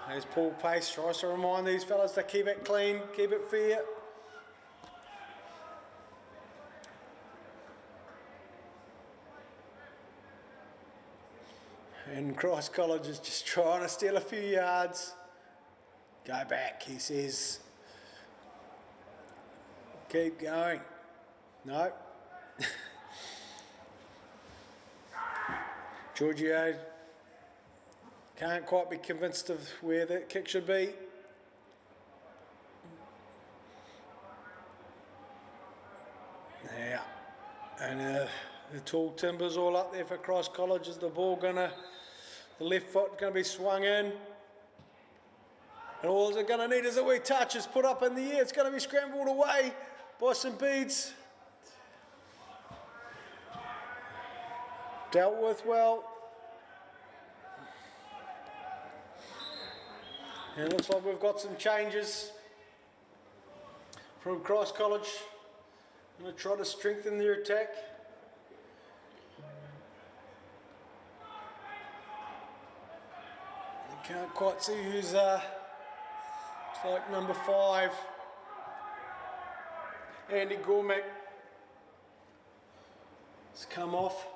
As Paul Pace tries to remind these fellas to keep it clean, keep it fair. And Christ College is just trying to steal a few yards. Go back, he says. Keep going. No. Giorgio can't quite be convinced of where that kick should be. Yeah. And the tall timber's all up there for Cross College. Is the ball the left foot gonna be swung in? And all it's going to need is a wee touch. It's put up in the air. It's going to be scrambled away by St Bede's. Dealt with well. And it looks like we've got some changes from Cross College. Going to try to strengthen their attack. You can't quite see who's like number 5, Andy Gormack, has come off.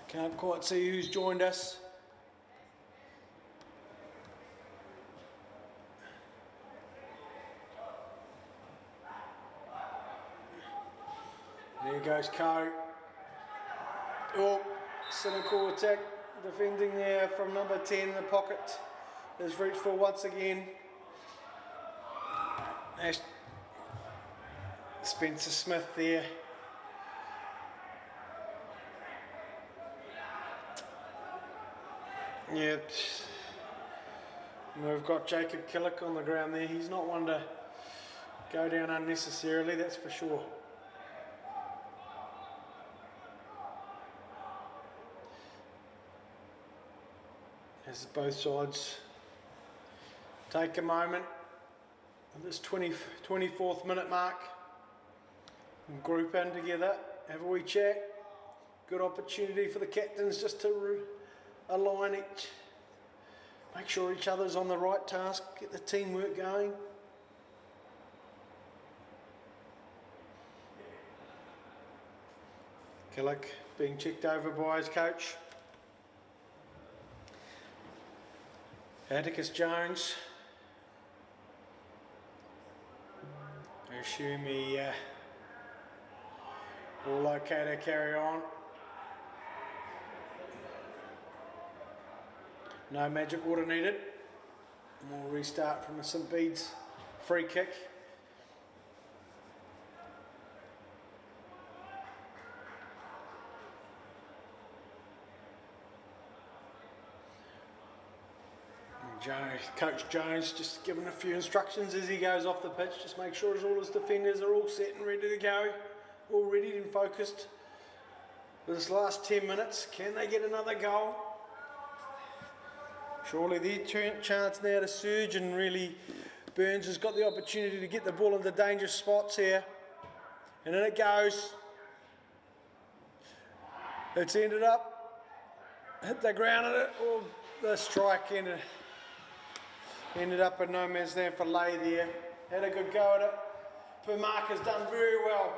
Can't quite see who's joined us. There goes Co. Oh, cynical attack, defending there from number 10 in the pocket. Has reached for once again. Spencer Smith there. Yeah, we've got Jacob Killick on the ground there. He's not one to go down unnecessarily, that's for sure. As both sides take a moment at this 24th minute mark and group in together, have a wee chat. Good opportunity for the captains just to align each, make sure each other's on the right task, get the teamwork going. Killick being checked over by his coach. Atticus Jones. I assume he will locate her, carry on. No magic water needed. And we'll restart from the St Bede's free kick. Coach Jones just giving a few instructions as he goes off the pitch. Just make sure all his defenders are all set and ready to go, all ready and focused. For this last 10 minutes, can they get another goal? Surely their chance now to surge, and really Burns has got the opportunity to get the ball into dangerous spots here. And in it goes. It's ended up, hit the ground and the strike ended up in no man's land for Lay there. Had a good go at it. Permark has done very well,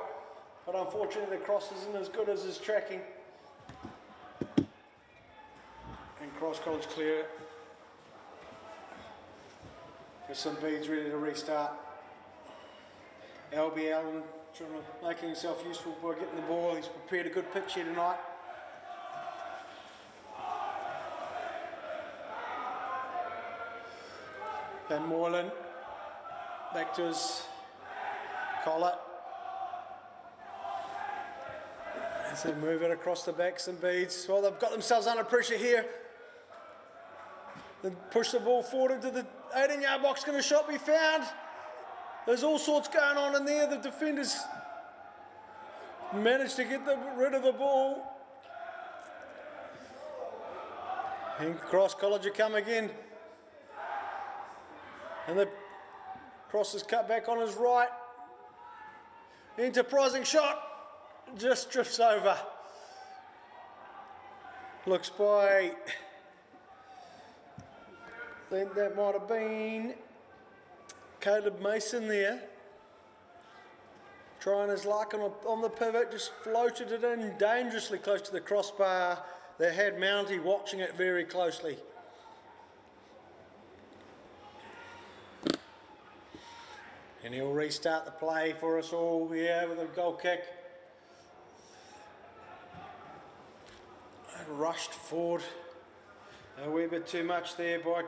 but unfortunately the cross isn't as good as his tracking. And Cross College clear it. For St Bede's ready to restart. Albie Allen making himself useful by getting the ball. He's prepared a good pitch here tonight. Van Moylan back to his collar. As they move it across the back, St Bede's. Well, they've got themselves under pressure here. They push the ball forward into the 18-yard box. Can a shot be found? There's all sorts going on in there. The defenders managed to get rid of the ball. And Cross College will come again. And the cross is cut back on his right. Enterprising shot. Just drifts over. Looks by, I think that might have been Caleb Mason there. Trying his luck on the pivot, just floated it in dangerously close to the crossbar. They had Mountie watching it very closely. And he'll restart the play for us all here with a goal kick. And rushed forward a wee bit too much there by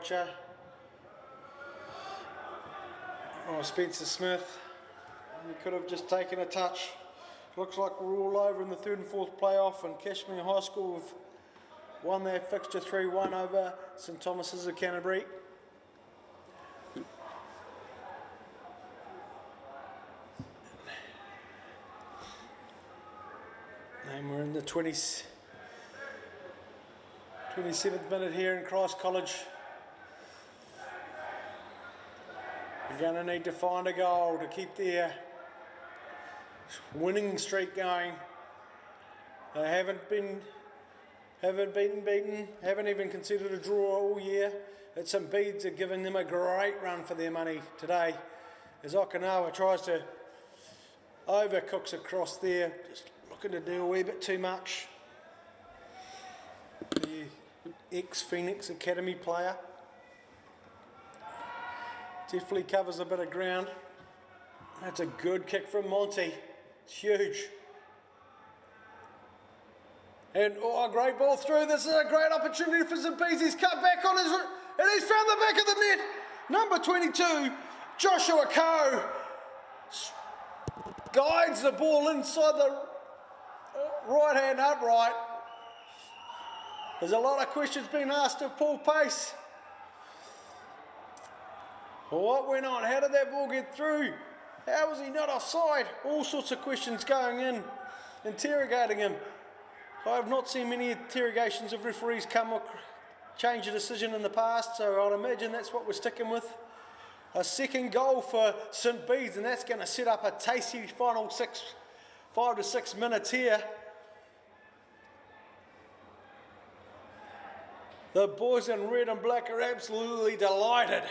Spencer Smith. He could have just taken a touch. Looks like we're all over in the third and fourth playoff, and Cashmere High School have won their fixture 3-1 over St Thomas's of Canterbury. And we're in the 27th minute here in Christ College. We're going to need to find a goal to keep their winning streak going. They haven't been haven't been beaten, haven't even considered a draw all year. It's St Bede's are giving them a great run for their money today, as Okinawa tries to overcooks across there, just looking to do a wee bit too much. The ex-Phoenix Academy player definitely covers a bit of ground. That's a good kick from Monty. It's huge. And a great ball through. This is a great opportunity for St Bede's. He's cut back on his, and he's found the back of the net. Number 22, Joshua Coe, guides the ball inside the right hand upright. There's a lot of questions being asked of Paul Pace. What went on? How did that ball get through? How was he not offside? All sorts of questions going in, interrogating him. I have not seen many interrogations of referees come or change a decision in the past, so I'd imagine that's what we're sticking with. A second goal for St Bede's, and that's going to set up a tasty final 5 to 6 minutes here. The boys in red and black are absolutely delighted.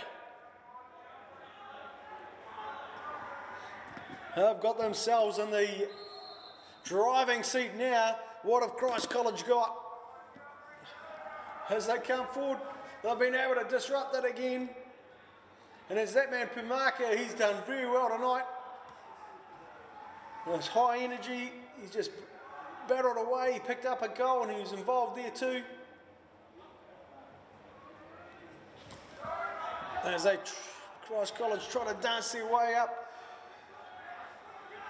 They've got themselves in the driving seat now. What have Christ College got? As they come forward, they've been able to disrupt it again. And as that man Pumaka, he's done very well tonight. There's high energy, he's just battled away, he picked up a goal and he was involved there too. As they, Christ College try to dance their way up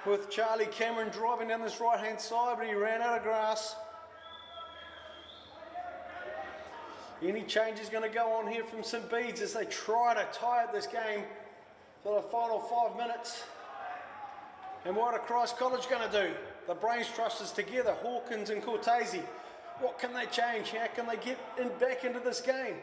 with Charlie Cameron driving down this right hand side, but he ran out of grass. Any change is going to go on here from St Bede's as they try to tie up this game for the final 5 minutes. And what are Christ College going to do? The Brains Trust is together, Hawkins and Cortese. What can they change? How can they get back into this game?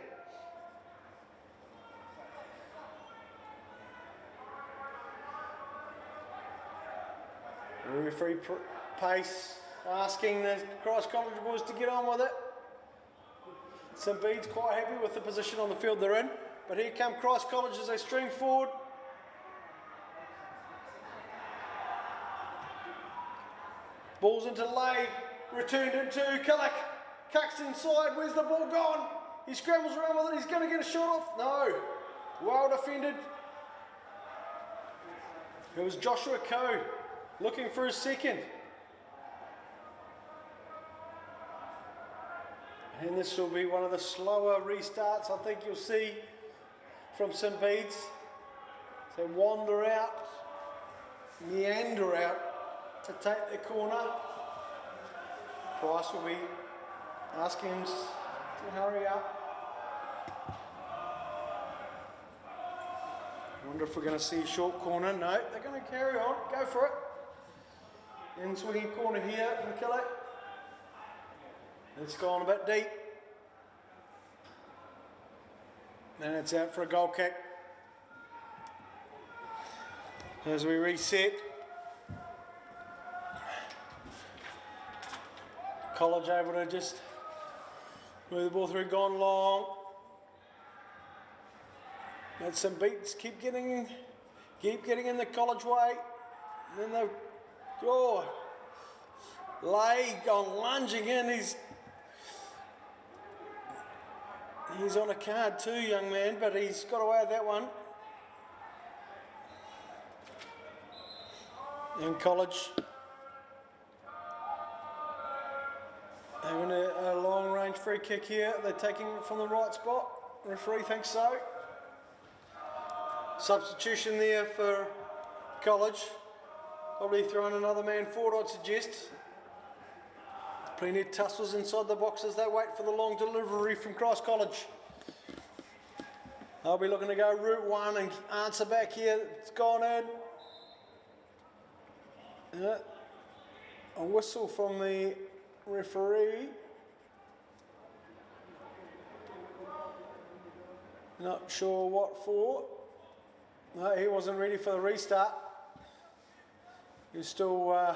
The referee Pace asking the Christ College boys to get on with it. St Bede's quite happy with the position on the field they're in, but here come Christ College as they stream forward. Ball's into lay, returned into Killick, cucks inside, where's the ball gone? He scrambles around with it, he's going to get a shot off. No, well defended. It was Joshua Coe looking for his second. And this will be one of the slower restarts I think you'll see from St Bede's. So wander out, meander out to take the corner. Price will be asking him to hurry up. I wonder if we're going to see a short corner. No, they're going to carry on. Go for it. In swinging corner here and kill it. It's gone a bit deep. And it's out for a goal kick. As we reset. College able to just move the ball through, gone long. Had some beats, keep getting in the College way. And then they Lay gone lunging in. He's on a card too, young man, but he's got away with that one. In College, having a long range free kick here. They're taking it from the right spot. Referee thinks so. Substitution there for College. Probably throwing another man forward, I'd suggest. Plenty of tussles inside the box as they wait for the long delivery from Christ College. They'll be looking to go route one and answer back here. It's gone in. Yeah. A whistle from the referee. Not sure what for. No, he wasn't ready for the restart. He was still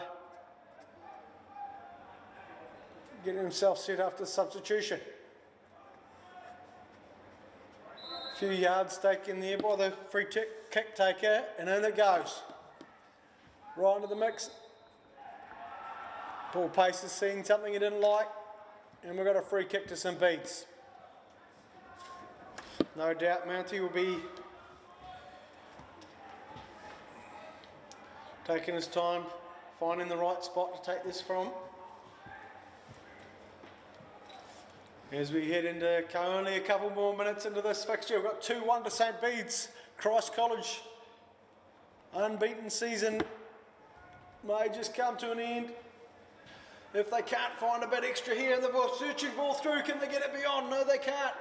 getting himself set after substitution. A few yards taken there by the free kick taker, and in it goes. Right into the mix. Paul Pace has seen something he didn't like, and we've got a free kick to St Bede's. No doubt Mountie will be taking his time, finding the right spot to take this from. As we head into only a couple more minutes into this fixture, we've got 2-1 to St Bede's. Christ College, unbeaten season, may just come to an end. If they can't find a bit extra here and the ball searching ball through, can they get it beyond? No, they can't.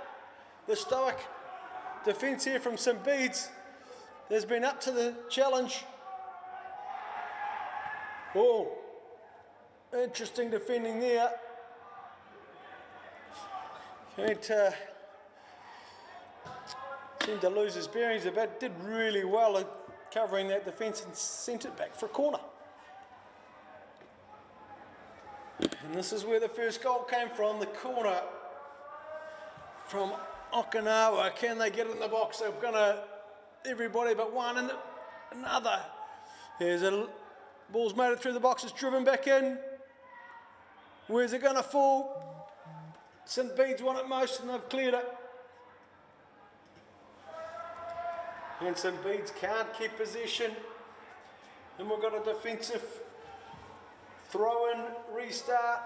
The stoic defence here from St Bede's has been up to the challenge. Oh, interesting defending there. Seemed to lose his bearings a bit. Did really well at covering that defence and sent it back for a corner. And this is where the first goal came from, the corner from Okinawa. Can they get it in the box? They're gonna, everybody but one and another. Here's a ball's made it through the box, it's driven back in. Where's it gonna fall? St Bede's won it most and they've cleared it. And St Bede's can't keep possession. And we've got a defensive throw-in restart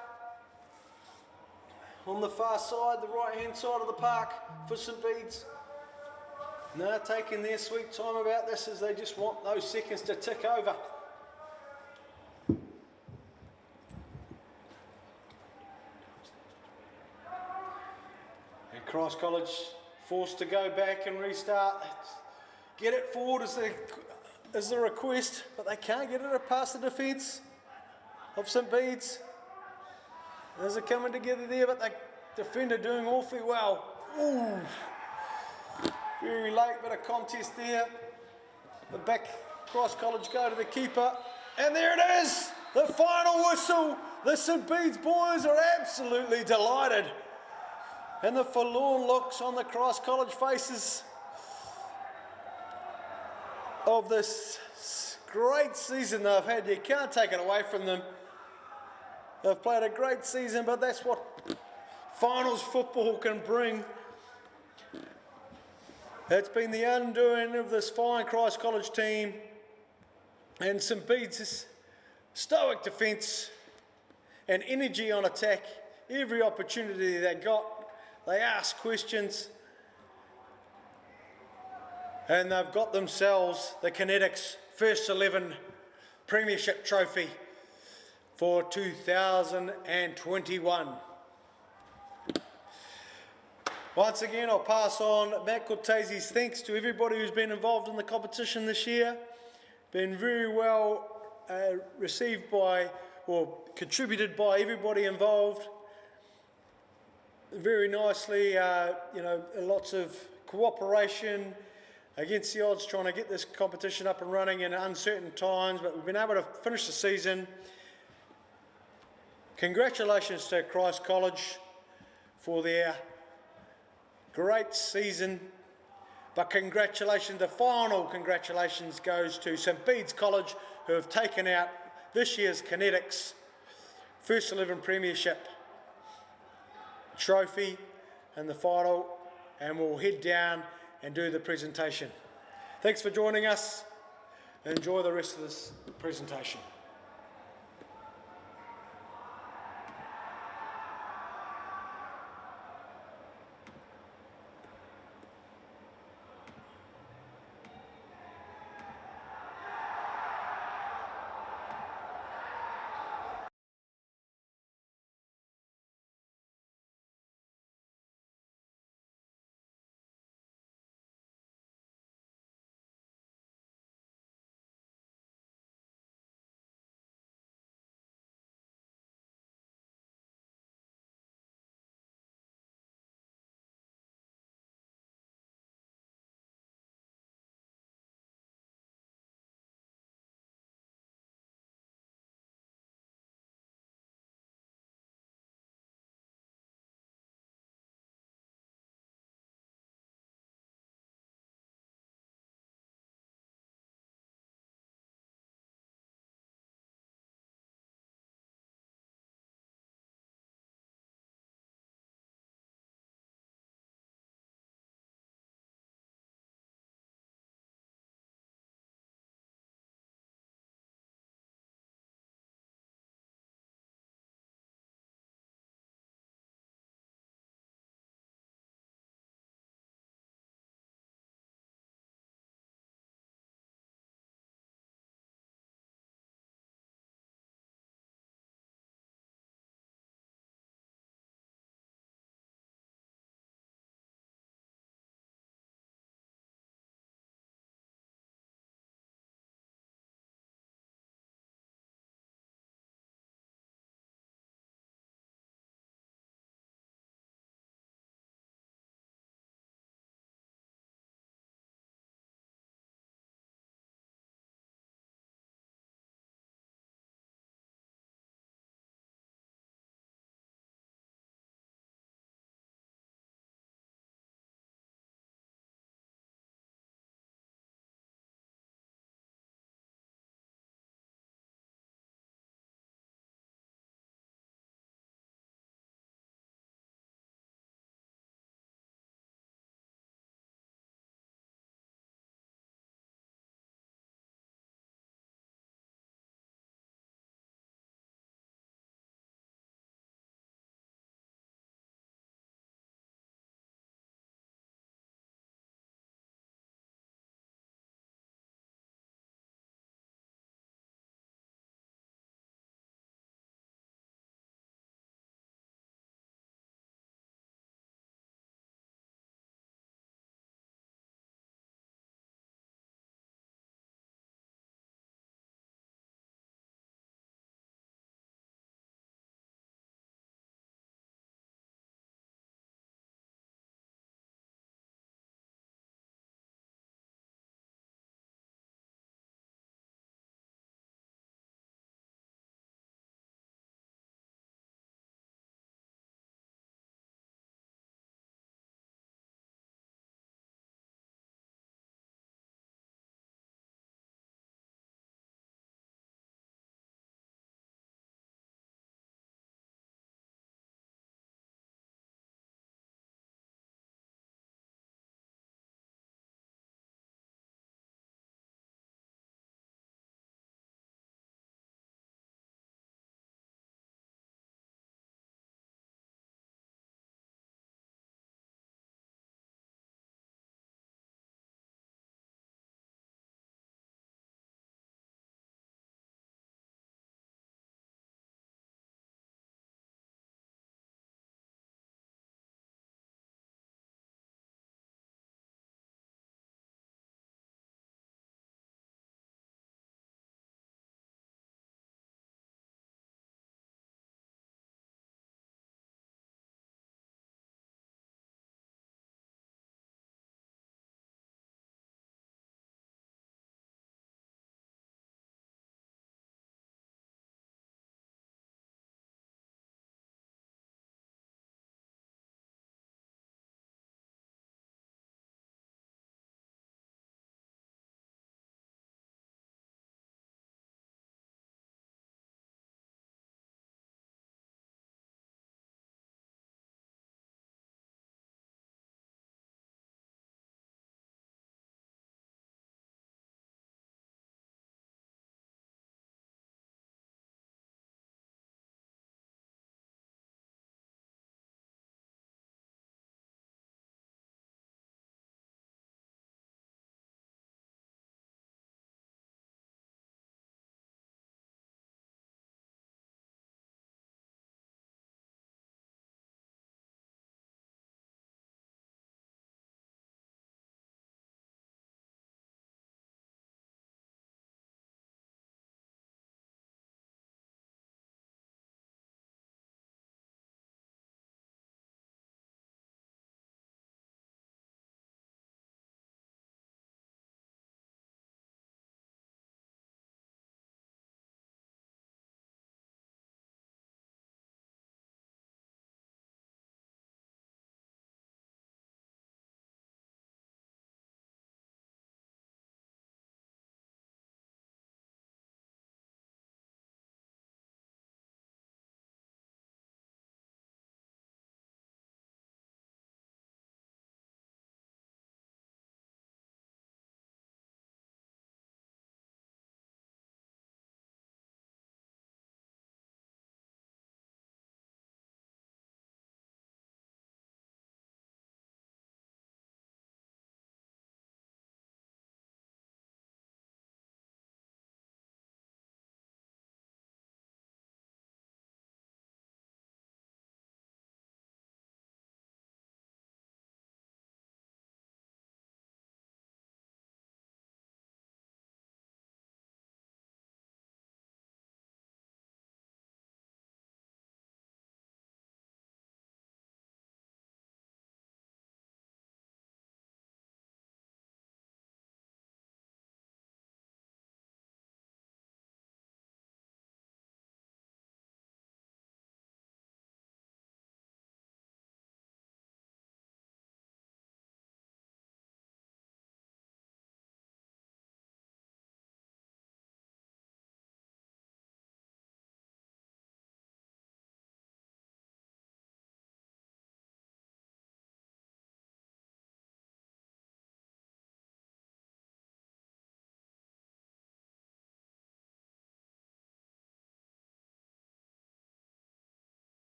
on the far side, the right-hand side of the park for St Bede's. Now taking their sweet time about this as they just want those seconds to tick over. And Christ College forced to go back and restart. Get it forward as the request, but they can't get it past the defence of St Bede's. There's a coming together there, but the defender doing awfully well. Ooh, very late bit of contest there. The back Christ College go to the keeper, and there it is, the final whistle. The St Bede's boys are absolutely delighted, and the forlorn looks on the Christ College faces of this great season they've had. You can't take it away from them. They've played a great season, but that's what finals football can bring. It's been the undoing of this fine Christ College team, and St Bede's stoic defence and energy on attack. Every opportunity they got, they asked questions, and they've got themselves the Connetics First 11 Premiership Trophy for 2021. Once again, I'll pass on Matt Cortese's thanks to everybody who's been involved in the competition this year. Been very well received by, or contributed by everybody involved. Very nicely, lots of cooperation against the odds, trying to get this competition up and running in uncertain times, but we've been able to finish the season. Congratulations to Christ College for their great season, but congratulations, the final congratulations goes to St Bede's College, who have taken out this year's Connetics First 11 Premiership Trophy in the final, and we'll head down and do the presentation. Thanks for joining us. Enjoy the rest of this presentation.